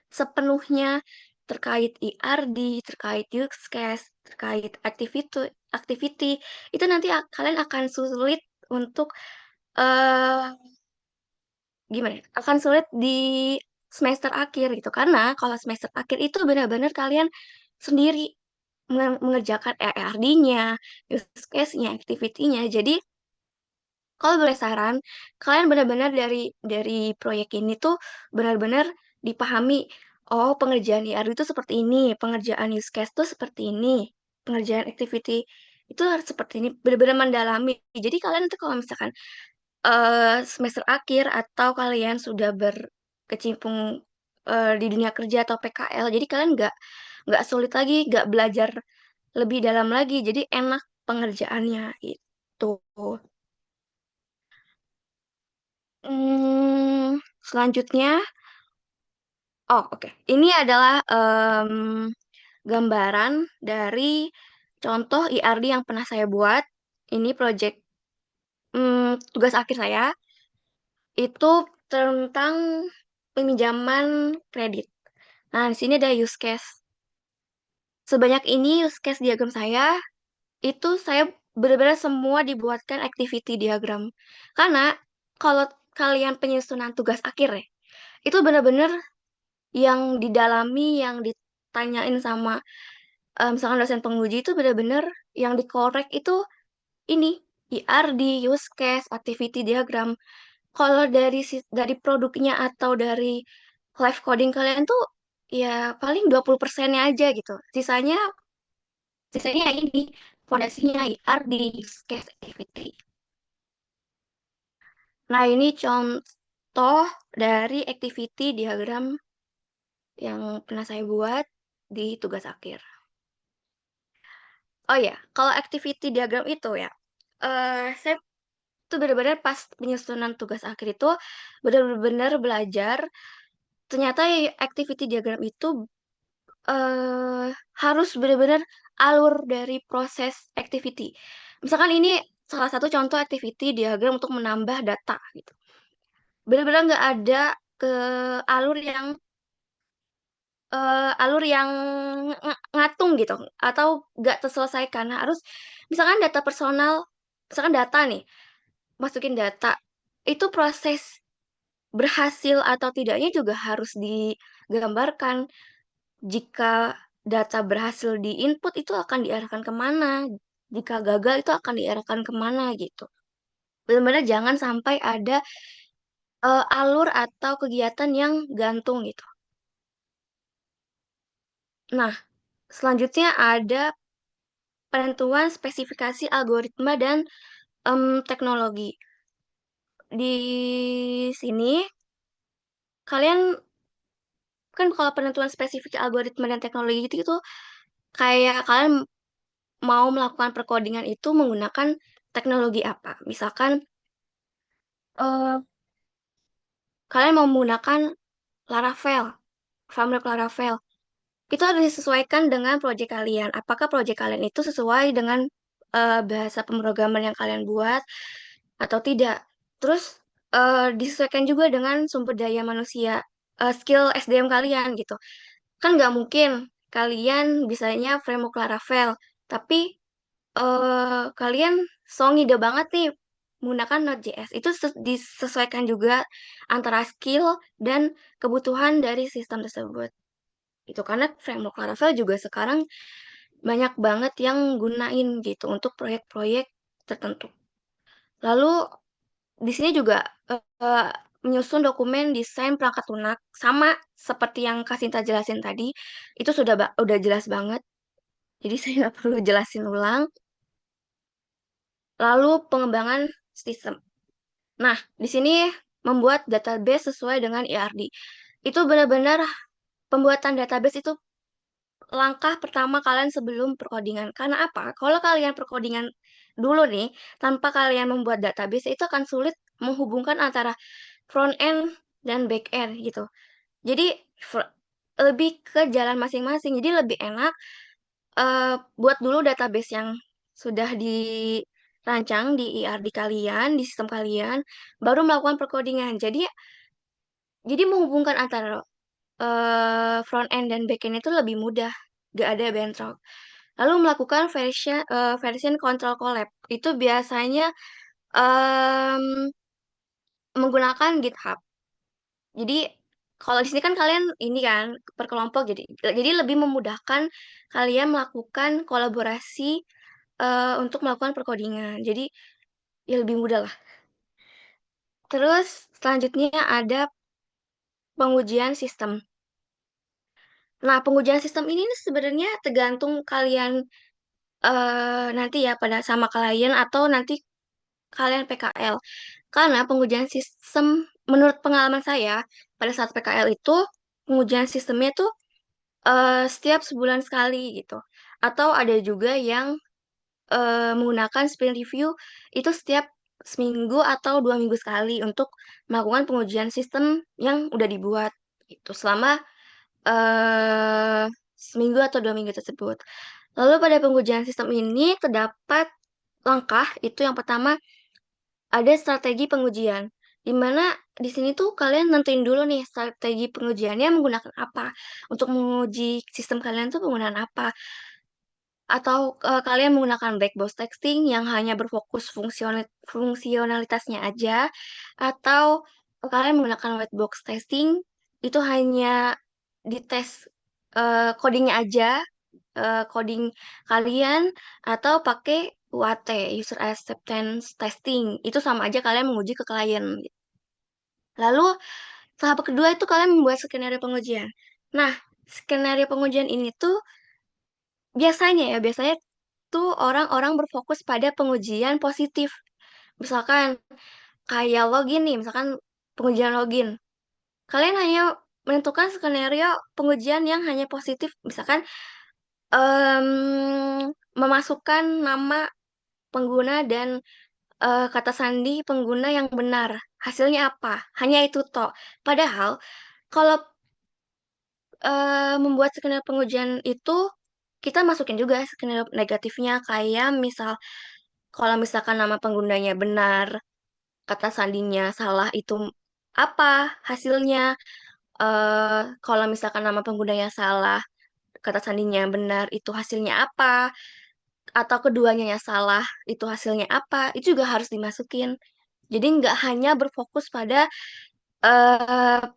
sepenuhnya terkait ERD, terkait use case, terkait activity, itu nanti kalian akan sulit untuk eh gimana? Ya, akan sulit di semester akhir gitu. Karena kalau semester akhir itu benar-benar kalian sendiri mengerjakan ERD-nya, use case-nya, activity-nya. Jadi kalau boleh saran, kalian benar-benar dari proyek ini tuh benar-benar dipahami, oh pengerjaan IR itu seperti ini, pengerjaan use case tuh seperti ini, pengerjaan activity itu harus seperti ini, benar-benar mendalami. Jadi kalian itu kalau misalkan semester akhir atau kalian sudah berkecimpung di dunia kerja atau PKL, jadi kalian nggak sulit lagi, nggak belajar lebih dalam lagi, jadi enak pengerjaannya itu. Selanjutnya, oh oke, ini adalah gambaran dari contoh IRD yang pernah saya buat. Ini project tugas akhir saya itu tentang peminjaman kredit. Nah, di sini ada use case. Sebanyak ini use case diagram saya, itu saya benar-benar semua dibuatkan activity diagram. Karena kalau kalian penyusunan tugas akhir ya, itu benar-benar yang didalami, yang ditanyain sama misalkan dosen penguji itu benar-benar yang dikorek itu ini IRD, use case, activity diagram. Kalau dari produknya atau dari live coding kalian tuh ya paling 20%-nya aja gitu. Sisanya ini fondasinya IRD, use case, activity. Nah, ini contoh dari activity diagram yang pernah saya buat di tugas akhir. Oh ya, kalau activity diagram itu ya, saya tuh benar-benar pas penyusunan tugas akhir itu benar-benar belajar. Ternyata activity diagram itu harus benar-benar alur dari proses activity. Misalkan ini salah satu contoh activity diagram untuk menambah data gitu. Benar-benar nggak ada ke alur yang ngatung gitu atau nggak terselesaikan. Harus misalkan data personal, misalkan data nih, masukin data itu proses berhasil atau tidaknya juga harus digambarkan. Jika data berhasil di-input itu akan diarahkan kemana, jika gagal itu akan diarahkan kemana gitu. Benar-benar jangan sampai ada alur atau kegiatan yang gantung gitu. Nah, selanjutnya ada penentuan spesifikasi algoritma dan teknologi. Di sini, kalian kan kalau penentuan spesifik algoritma dan teknologi itu kayak kalian mau melakukan perkodingan itu menggunakan teknologi apa. Misalkan eh, kalian mau menggunakan Laravel, framework Laravel. Itu harus disesuaikan dengan proyek kalian. Apakah proyek kalian itu sesuai dengan bahasa pemrograman yang kalian buat atau tidak. Terus disesuaikan juga dengan sumber daya manusia, skill SDM kalian gitu. Kan nggak mungkin kalian bisanya framework Laravel, tapi kalian ngide banget nih menggunakan Node.js. Itu disesuaikan juga antara skill dan kebutuhan dari sistem tersebut. Itu karena framework Laravel juga sekarang banyak banget yang gunain gitu untuk proyek-proyek tertentu. Lalu di sini juga menyusun dokumen desain perangkat lunak sama seperti yang Kasinta jelasin tadi, itu udah jelas banget. Jadi saya nggak perlu jelasin ulang. Lalu pengembangan sistem. Nah, di sini membuat database sesuai dengan IRD. Itu benar-benar pembuatan database itu langkah pertama kalian sebelum perkodingan. Karena apa? Kalau kalian perkodingan dulu nih, tanpa kalian membuat database, itu akan sulit menghubungkan antara front end dan back end gitu. Jadi lebih ke jalan masing-masing. Jadi lebih enak buat dulu database yang sudah dirancang di IRD kalian, di sistem kalian, baru melakukan perkodingan. Jadi menghubungkan antara front end dan back end itu lebih mudah, gak ada bentrok. Lalu melakukan version control collab. Itu biasanya menggunakan GitHub. Jadi kalau di sini kan kalian ini kan berkelompok, jadi lebih memudahkan kalian melakukan kolaborasi untuk melakukan perkodingan. Jadi ya lebih mudah lah. Terus selanjutnya ada pengujian sistem. Nah, pengujian sistem ini nih sebenarnya tergantung kalian nanti ya pada sama klien atau nanti kalian PKL. Karena pengujian sistem menurut pengalaman saya pada saat PKL itu pengujian sistemnya tuh setiap sebulan sekali gitu. Atau ada juga yang menggunakan sprint review itu setiap seminggu atau 2 minggu sekali untuk melakukan pengujian sistem yang udah dibuat itu selama eh seminggu atau 2 minggu tersebut. Lalu pada pengujian sistem ini terdapat langkah itu yang pertama ada strategi pengujian. Di mana di sini tuh kalian nentuin dulu nih strategi pengujiannya menggunakan apa. Untuk menguji sistem kalian tuh penggunaan apa. Atau kalian menggunakan black box testing yang hanya berfokus fungsionalitasnya aja. Atau kalian menggunakan white box testing itu hanya dites codingnya aja, coding kalian, atau pakai UAT, user acceptance testing. Itu sama aja kalian menguji ke klien. Lalu tahap kedua itu kalian membuat skenario pengujian. Nah, skenario pengujian ini tuh biasanya tuh orang-orang berfokus pada pengujian positif. Misalkan kayak login nih, misalkan pengujian login. Kalian hanya menentukan skenario pengujian yang hanya positif, misalkan memasukkan nama pengguna dan kata sandi pengguna yang benar. Hasilnya apa? Hanya itu toh. Padahal kalau membuat skenario pengujian itu kita masukin juga skenario negatifnya kayak misal kalau misalkan nama penggunanya benar, kata sandinya salah itu apa hasilnya? Kalau misalkan nama penggunanya salah, kata sandinya benar itu hasilnya apa? Atau keduanya yang salah itu hasilnya apa? Itu juga harus dimasukin. Jadi nggak hanya berfokus pada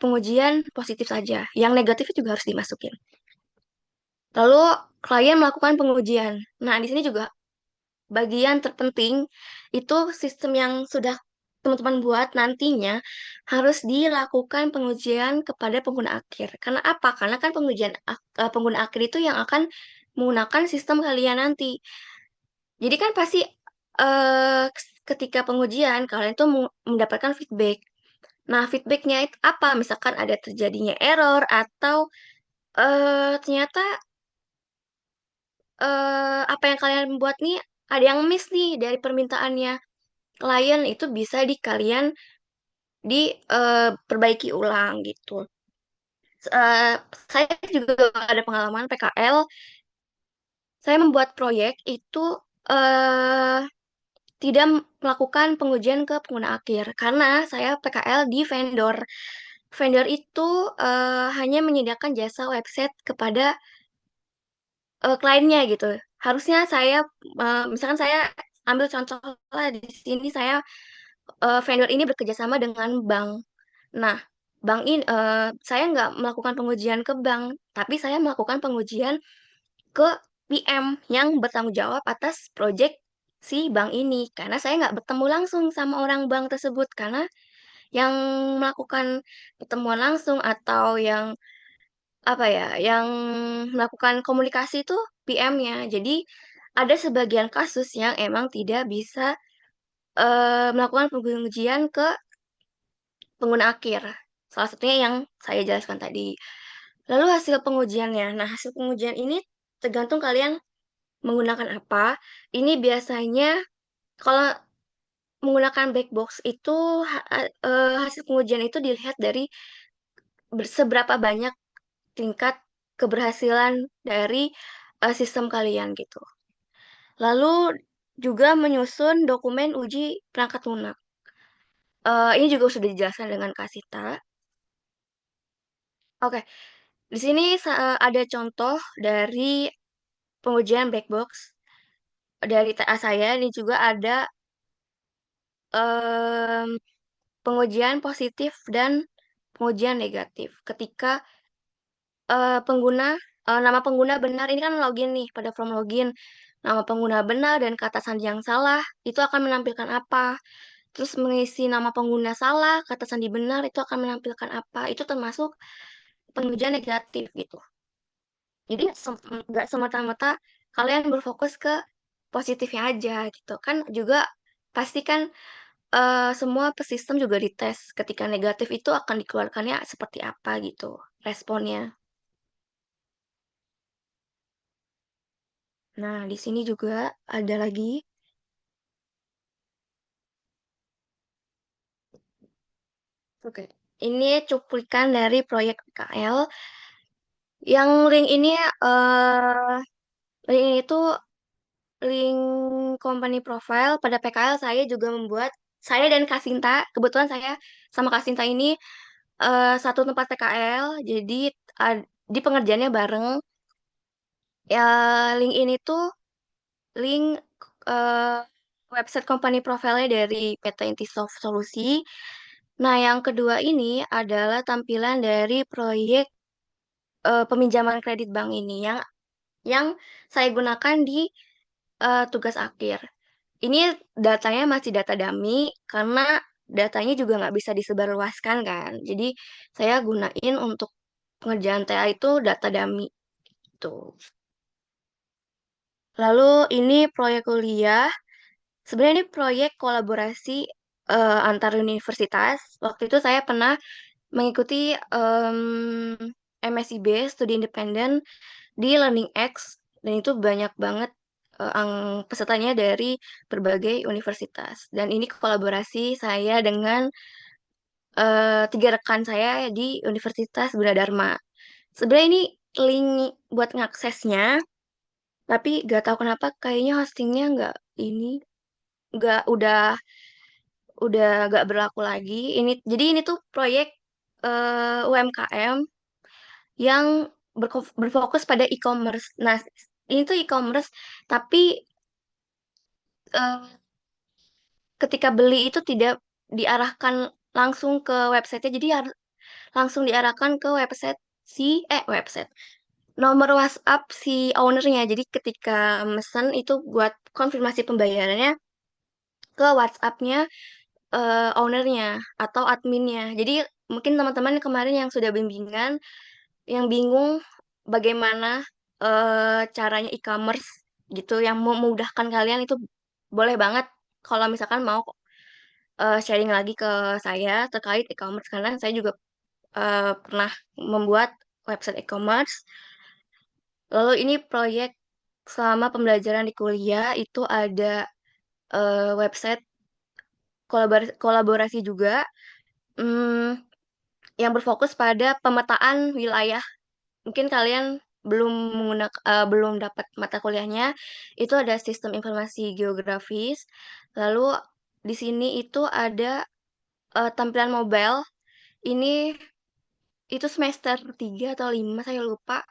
pengujian positif saja, yang negatif juga harus dimasukin. Lalu klien melakukan pengujian. Nah, di sini juga bagian terpenting itu sistem yang sudah teman-teman buat nantinya harus dilakukan pengujian kepada pengguna akhir. Karena apa? Karena kan pengguna akhir itu yang akan menggunakan sistem kalian nanti. Jadi kan pasti ketika pengujian kalian tuh mendapatkan feedback. Nah, feedbacknya itu apa? Misalkan ada terjadinya error atau ternyata apa yang kalian buat nih ada yang miss nih dari permintaannya klien itu bisa di kalian diperbaiki ulang gitu. Eh, saya juga ada pengalaman PKL. Saya membuat proyek itu eh tidak melakukan pengujian ke pengguna akhir karena saya PKL di vendor. Vendor itu hanya menyediakan jasa website kepada kliennya gitu. Harusnya saya, misalkan saya ambil contoh lah di sini saya vendor ini bekerja sama dengan bank. Nah, bank ini saya nggak melakukan pengujian ke bank, tapi saya melakukan pengujian ke PM yang bertanggung jawab atas proyek si bank ini. Karena saya nggak bertemu langsung sama orang bank tersebut, karena yang melakukan pertemuan langsung atau yang apa ya, yang melakukan komunikasi itu PM-nya. Jadi ada sebagian kasus yang emang tidak bisa melakukan pengujian ke pengguna akhir. Salah satunya yang saya jelaskan tadi. Lalu hasil pengujiannya. Nah, hasil pengujian ini tergantung kalian menggunakan apa. Ini biasanya kalau menggunakan black box itu hasil pengujian itu dilihat dari seberapa banyak tingkat keberhasilan dari sistem kalian gitu. Lalu juga menyusun dokumen uji perangkat lunak. Ini juga sudah dijelaskan dengan Kak Sita. Oke, di sini ada contoh dari pengujian black box dari TA saya. Ini juga ada em, pengujian positif dan pengujian negatif. Ketika nama pengguna benar, ini kan login nih pada form login. Nama pengguna benar dan kata sandi yang salah itu akan menampilkan apa? Terus mengisi nama pengguna salah, kata sandi benar itu akan menampilkan apa? Itu termasuk pengujian negatif gitu. Jadi nggak semata-mata kalian berfokus ke positifnya aja gitu. Kan juga pasti kan semua sistem juga dites. Ketika negatif itu akan dikeluarkannya seperti apa gitu responnya. Nah, di sini juga ada lagi. Oke. Ini cuplikan dari proyek PKL. Yang link ini tuh link company profile pada PKL saya juga membuat saya dan Kasinta, kebetulan saya sama Kasinta ini satu tempat PKL, jadi di pengerjaannya bareng. Ya, link ini tuh link eh, website company profile-nya dari PT Intisoft Solusi. Nah, yang kedua ini adalah tampilan dari proyek peminjaman kredit bank ini yang saya gunakan di tugas akhir. Ini datanya masih data dummy karena datanya juga nggak bisa disebarluaskan kan. Jadi saya gunain untuk pengerjaan TA itu data dummy tuh. Lalu ini proyek kuliah. Sebenarnya ini proyek kolaborasi antar universitas. Waktu itu saya pernah mengikuti MSIB, studi independen di LearningX, dan itu banyak banget pesertanya dari berbagai universitas. Dan ini kolaborasi saya dengan tiga rekan saya di Universitas Gunadarma. Sebenarnya ini link buat ngaksesnya, tapi gak tahu kenapa kayaknya hostingnya nggak ini nggak udah gak berlaku lagi. Jadi ini tuh proyek UMKM yang berfokus pada e-commerce. Nah, ini tuh e-commerce, tapi eh, ketika beli itu tidak diarahkan langsung ke websitenya, jadi harus langsung diarahkan ke website nomor WhatsApp si ownernya. Jadi ketika mesen itu buat konfirmasi pembayarannya ke WhatsApp-nya ownernya atau adminnya. Jadi mungkin teman-teman kemarin yang sudah bimbingan, yang bingung bagaimana caranya e-commerce gitu, yang memudahkan kalian itu boleh banget kalau misalkan mau sharing lagi ke saya terkait e-commerce karena saya juga pernah membuat website e-commerce. Lalu ini proyek selama pembelajaran di kuliah itu ada website kolaborasi juga. Hmm, yang berfokus pada pemetaan wilayah. Mungkin kalian belum dapat mata kuliahnya. Itu ada sistem informasi geografis. Lalu di sini itu ada tampilan mobile. Ini itu semester 3 atau 5 saya lupa,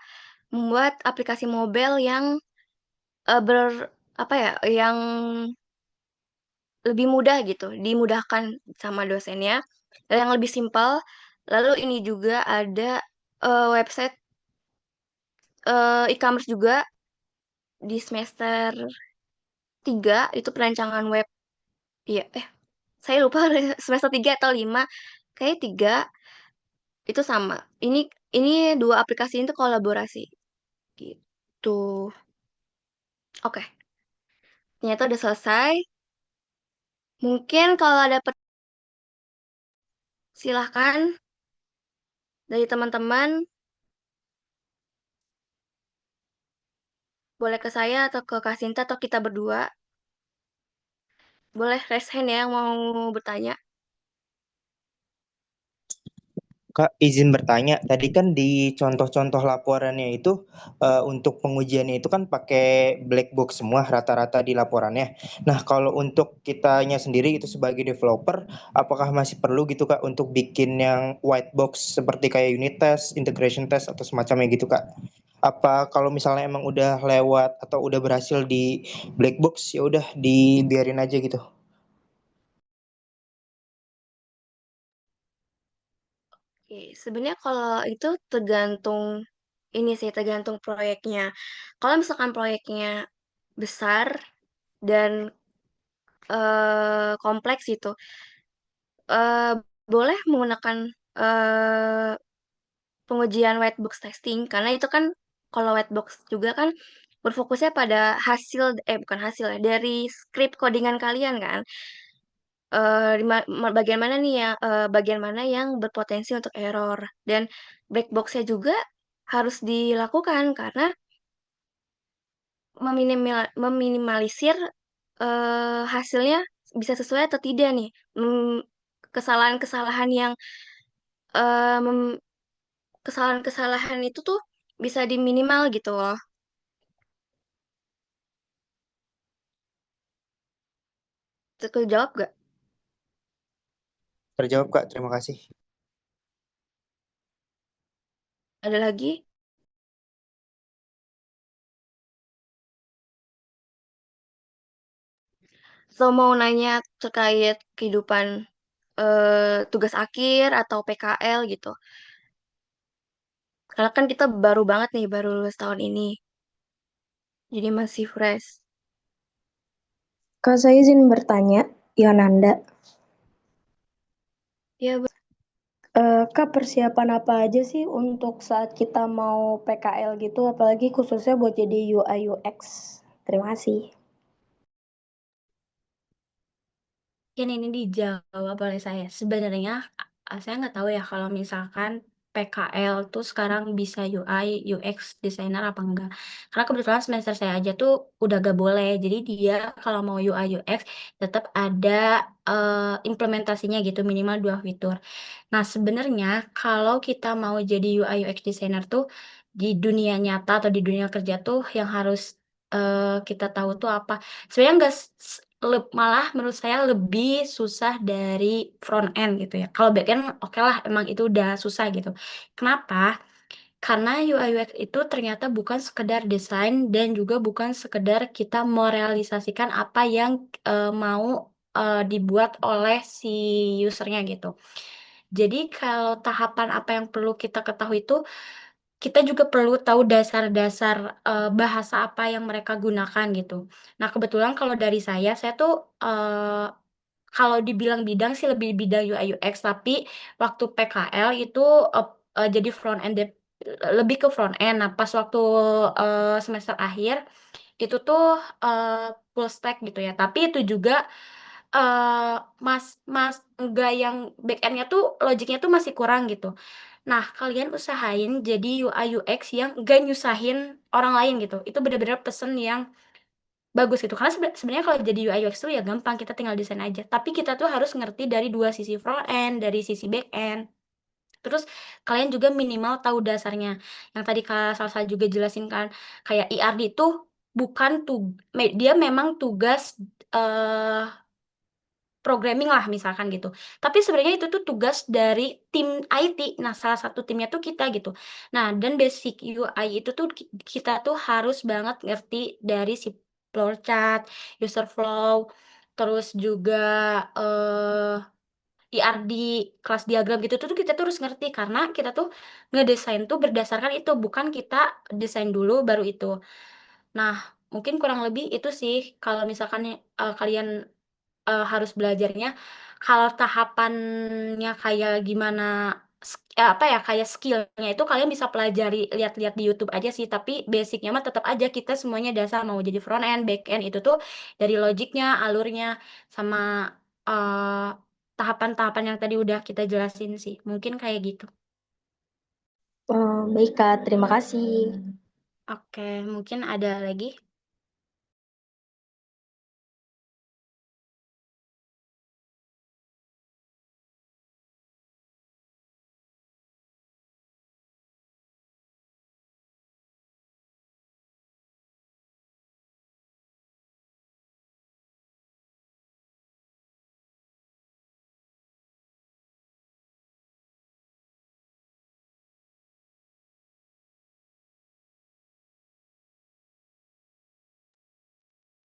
membuat aplikasi mobile yang eh, ber apa ya, yang lebih mudah gitu, dimudahkan sama dosennya, yang lebih simpel. Lalu ini juga ada website e-commerce juga di semester 3 itu perancangan web. Iya, saya lupa semester 3 atau 5. Kayak 3 itu sama. Ini dua aplikasi itu kolaborasi gitu. Oke, ternyata udah selesai. Mungkin kalau ada silahkan dari teman-teman, boleh ke saya atau ke Kak Sinta atau kita berdua. Boleh raise hand ya yang mau bertanya. Kak, izin bertanya, tadi kan di contoh-contoh laporannya itu untuk pengujiannya itu kan pakai black box semua rata-rata di laporannya. Nah, kalau untuk kitanya sendiri itu sebagai developer, apakah masih perlu gitu Kak untuk bikin yang white box seperti kayak unit test, integration test atau semacamnya gitu Kak? Apa kalau misalnya emang udah lewat atau udah berhasil di black box ya udah dibiarin aja gitu? Oke, sebenarnya kalau itu tergantung ini sih, tergantung proyeknya. Kalau misalkan proyeknya besar dan kompleks itu, eh, boleh menggunakan eh, pengujian white box testing karena itu kan kalau white box juga kan berfokusnya pada bukan hasil ya, dari script codingan kalian kan. Bagian mana nih ya, bagian mana yang berpotensi untuk error. Dan black box-nya juga harus dilakukan karena meminimalisir hasilnya bisa sesuai atau tidak nih. Kesalahan-kesalahan yang eh, mem- kesalahan-kesalahan itu tuh bisa diminimal gitu loh. Terjawab gak? Terjawab Kak, terima kasih. Ada lagi? So mau nanya terkait kehidupan tugas akhir atau PKL gitu. Karena kan kita baru banget nih, baru lulus tahun ini. Jadi masih fresh. Kak, saya izin bertanya, Yonanda. Ya, Kak, persiapan apa aja sih untuk saat kita mau PKL gitu, apalagi khususnya buat jadi UI UX? Terima kasih. Ini dijawab oleh saya. Sebenarnya saya nggak tahu ya kalau misalkan PKL tuh sekarang bisa UI, UX designer apa enggak. Karena kebetulan semester saya aja tuh udah gak boleh. Jadi dia kalau mau UI, UX tetap ada implementasinya gitu minimal 2 fitur. Nah, sebenarnya kalau kita mau jadi UI, UX designer tuh di dunia nyata atau di dunia kerja tuh yang harus kita tahu tuh apa. Sebenarnya nggak malah menurut saya lebih susah dari front end gitu ya. Kalau back end oke lah emang itu udah susah gitu. Kenapa? Karena UI UX itu ternyata bukan sekedar desain dan juga bukan sekedar kita merealisasikan apa yang mau dibuat oleh si usernya gitu. Jadi kalau tahapan apa yang perlu kita ketahui itu kita juga perlu tahu dasar-dasar bahasa apa yang mereka gunakan gitu. Nah, kebetulan kalau dari saya tuh kalau dibilang bidang sih lebih bidang UI UX, tapi waktu PKL itu jadi front end lebih ke front end. Nah, pas waktu semester akhir itu tuh full stack gitu ya. Tapi itu juga mas mas enggak yang back end-nya tuh logiknya tuh masih kurang gitu. Nah, kalian usahain jadi UI UX yang gak nyusahin orang lain gitu. Itu benar-benar pesen yang bagus gitu. Karena sebenarnya kalau jadi UI UX tuh ya gampang, kita tinggal desain aja. Tapi kita tuh harus ngerti dari dua sisi front end, dari sisi back end. Terus kalian juga minimal tahu dasarnya. Yang tadi Kak Salsa juga jelasin kan, kayak ERD itu bukan dia memang tugas eh programming lah misalkan gitu. Tapi sebenarnya itu tuh tugas dari tim IT. Nah, salah satu timnya tuh kita gitu. Nah, dan basic UI itu tuh kita tuh harus banget ngerti dari si flowchart, user flow, terus juga eh ERD, kelas diagram gitu tuh kita tuh harus ngerti karena kita tuh ngedesain tuh berdasarkan itu, bukan kita desain dulu baru itu. Nah, mungkin kurang lebih itu sih kalau misalkan kalian harus belajarnya. Kalau tahapannya kayak gimana, apa ya, kayak skill-nya itu kalian bisa pelajari, lihat-lihat di YouTube aja sih, tapi basic-nya mah tetap aja kita semuanya dasar mau jadi front end, back end itu tuh dari logiknya, alurnya, sama eh, tahapan-tahapan yang tadi udah kita jelasin sih. Mungkin kayak gitu. Baik Kak, terima kasih. Oke, mungkin ada lagi.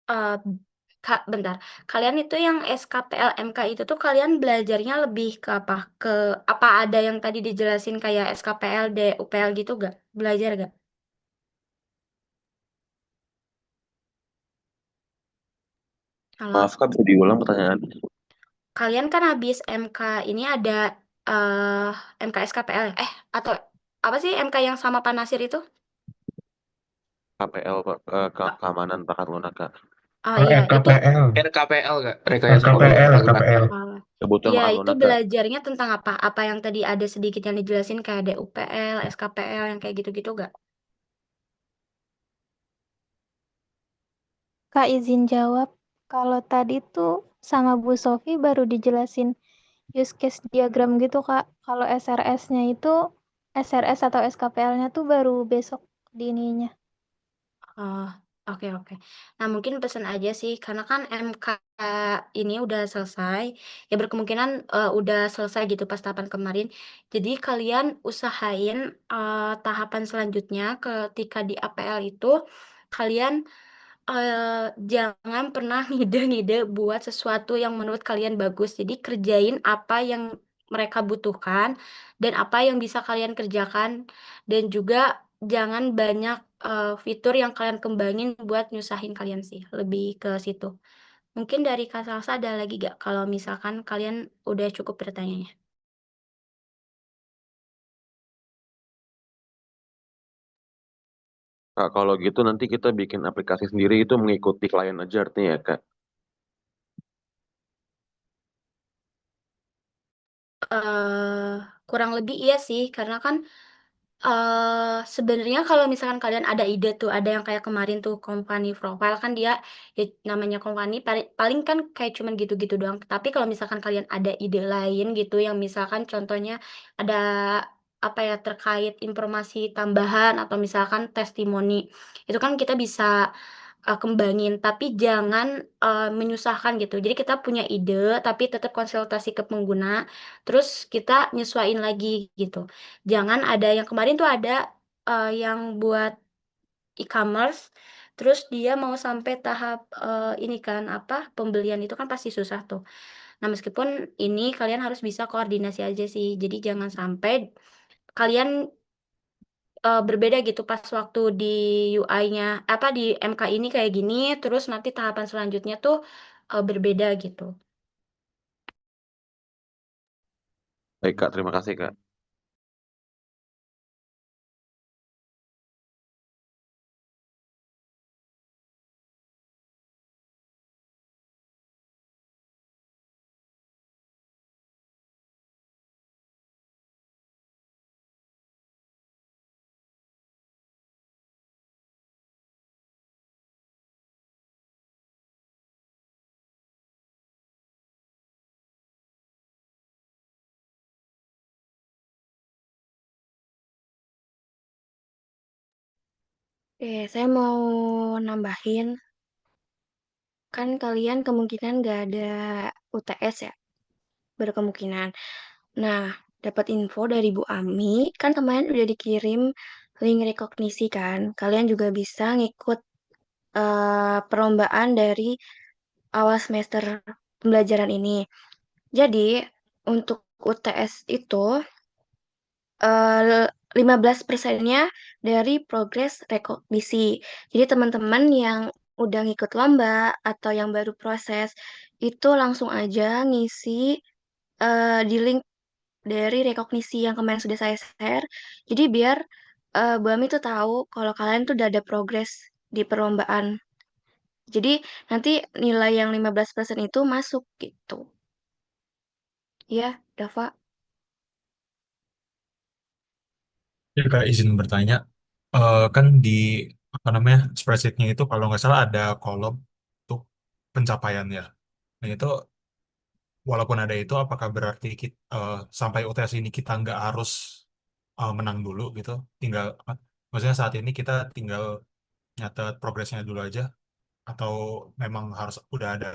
Eh, Kak, bentar. Kalian itu yang SKPLMK itu tuh kalian belajarnya lebih ke apa? Ke apa ada yang tadi dijelasin kayak SKPLD, UPL gitu gak? Belajar gak? Halo? Maaf Kak, bisa diulang pertanyaan? Kalian kan habis MK ini ada eh MK SKPL ya? Atau apa sih MK yang sama Panasir itu? KPL, Pak, keamanan perangkat lunak, Kak. Iya, itu RKPL. RKPL, Kak. Rekayasa RKPL, perangkat lunak. RKPL. uh, Kebutuhan ya perangkat itu lunak, Kak. belajarnya tentang apa? Apa yang tadi ada sedikit yang dijelasin kayak DUPL, SKPL yang kayak gitu-gitu gak? Kak izin jawab, kalau tadi tuh sama Bu Sofi baru dijelasin use case diagram gitu Kak. Kalau SRS-nya itu, SRS atau SKPL-nya tuh baru besok di ininya. Oh, oke oke. Nah, mungkin pesan aja sih, karena kan MK ini udah selesai, ya berkemungkinan udah selesai gitu pas tahapan kemarin. Jadi kalian usahain tahapan selanjutnya ketika di APL itu, kalian jangan pernah ngide-ngide buat sesuatu yang menurut kalian bagus. Jadi kerjain apa yang mereka butuhkan dan apa yang bisa kalian kerjakan dan juga jangan banyak fitur yang kalian kembangin buat nyusahin kalian sih. Lebih ke situ. Mungkin dari Kak Salsa ada lagi gak kalau misalkan kalian udah cukup bertanya? Kak, kalau gitu nanti kita bikin aplikasi sendiri itu mengikuti klien aja artinya ya, Kak. Kurang lebih iya sih, karena kan sebenarnya kalau misalkan kalian ada ide tuh, ada yang kayak kemarin tuh company profile kan dia ya namanya company paling kan kayak cuman gitu-gitu doang. Tapi kalau misalkan kalian ada ide lain gitu yang misalkan contohnya ada apa ya terkait informasi tambahan atau misalkan testimoni, itu kan kita bisa kembangin, tapi jangan menyusahkan gitu. Jadi kita punya ide tapi tetap konsultasi ke pengguna, terus kita nyesuaiin lagi gitu. Jangan ada yang kemarin tuh ada, yang buat e-commerce, terus dia mau sampai tahap, ini kan, apa, pembelian itu kan pasti susah tuh. Nah, meskipun ini kalian harus bisa koordinasi aja sih. Jadi jangan sampai kalian, berbeda gitu pas waktu di UI-nya apa, di MK ini kayak gini, terus nanti tahapan selanjutnya tuh, berbeda gitu. Baik, Kak. Terima kasih, Kak. Saya mau nambahin, kan kalian kemungkinan nggak ada UTS ya, berkemungkinan. Nah, dapat info dari Bu Ami, kan kemarin udah dikirim link rekognisi kan. Kalian juga bisa ngikut perlombaan dari awal semester pembelajaran ini. Jadi, untuk UTS itu 15%-nya dari progres rekognisi. Jadi teman-teman yang udah ngikut lomba atau yang baru proses itu langsung aja ngisi di link dari rekognisi yang kemarin sudah saya share. Jadi biar Bu Ami tuh tahu kalau kalian tuh udah ada progres di perlombaan. Jadi nanti nilai yang 15% itu masuk gitu. Ya, Dava. Ya, Kak, izin bertanya. Kan di apa namanya spreadsheet-nya itu kalau nggak salah ada kolom untuk pencapaiannya. Nah itu walaupun ada itu, apakah berarti sampai UTS ini kita nggak harus menang dulu gitu? Tinggal, maksudnya saat ini kita tinggal nyatet progresnya dulu aja, atau memang harus udah ada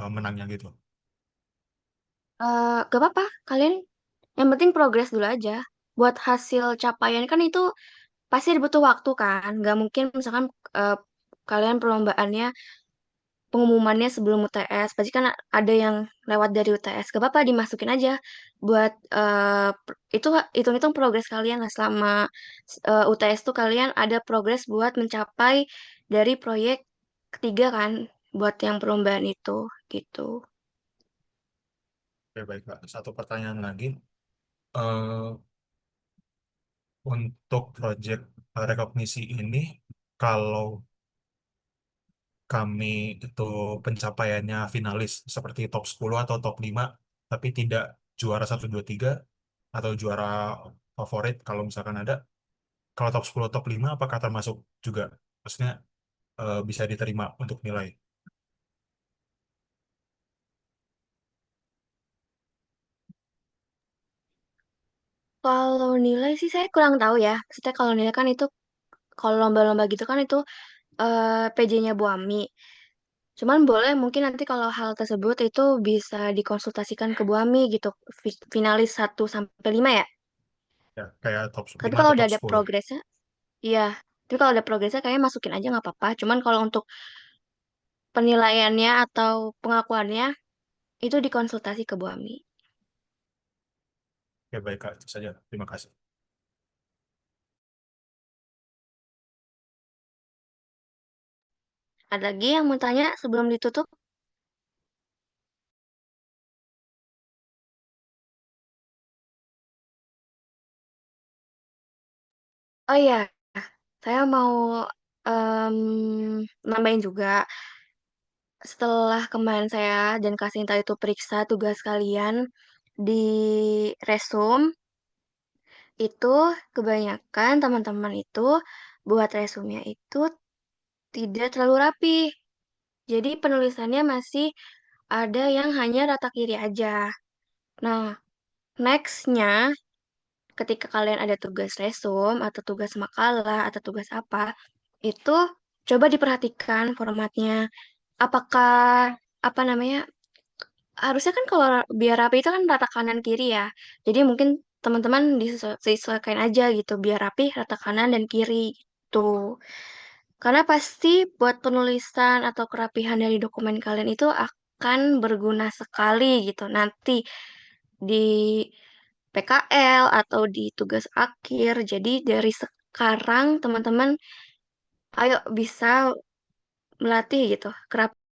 menangnya gitu? Gak apa-apa, kalian yang penting progres dulu aja. Buat hasil capaian kan itu pasti butuh waktu kan. Gak mungkin misalkan eh, kalian perlombaannya pengumumannya sebelum UTS. Pasti kan ada yang lewat dari UTS. Gak apa-apa dimasukin aja. Buat itu hitung-hitung progres kalian lah selama UTS tuh kalian ada progres buat mencapai dari proyek ketiga kan. Buat yang perlombaan itu gitu. Oke, baik, Kak. Satu pertanyaan lagi. Eh, untuk proyek rekognisi ini, kalau kami itu pencapaiannya finalis seperti top 10 atau top 5, tapi tidak juara 1, 2, 3 atau juara favorit kalau misalkan ada. Kalau top 10, top 5 apakah termasuk juga? Maksudnya bisa diterima untuk nilai. Kalau nilai sih saya kurang tahu ya. Maksudnya kalau nilai kan itu, kalau lomba-lomba gitu kan itu PJ-nya Bu Ami. Cuman boleh mungkin nanti kalau hal tersebut itu bisa dikonsultasikan ke Bu Ami gitu. Finalis 1 sampai 5 ya. Ya, kayak top Tapi 5 kalau atau udah top ada 10. progresnya, iya. Tapi kalau ada progresnya kayaknya masukin aja nggak apa-apa. Cuman kalau untuk penilaiannya atau pengakuannya itu dikonsultasi ke Bu Ami. Ya, baik, Kak. Itu saja. Terima kasih. Ada lagi yang mau tanya sebelum ditutup? Oh iya, saya mau em, nambahin juga. Setelah kemarin saya dan Kak Sinta itu periksa tugas kalian di resume, itu kebanyakan teman-teman itu buat resume itu tidak terlalu rapi. Jadi penulisannya masih ada yang hanya rata kiri aja. Nah, next-nya ketika kalian ada tugas resume atau tugas makalah atau tugas apa, itu coba diperhatikan formatnya. Apakah apa namanya? Harusnya kan kalau biar rapi itu kan rata kanan kiri ya. Jadi mungkin teman-teman disesuaikan aja gitu biar rapi rata kanan dan kiri gitu. Karena pasti buat penulisan atau kerapihan dari dokumen kalian itu akan berguna sekali gitu nanti di PKL atau di tugas akhir. Jadi dari sekarang teman-teman ayo bisa melatih gitu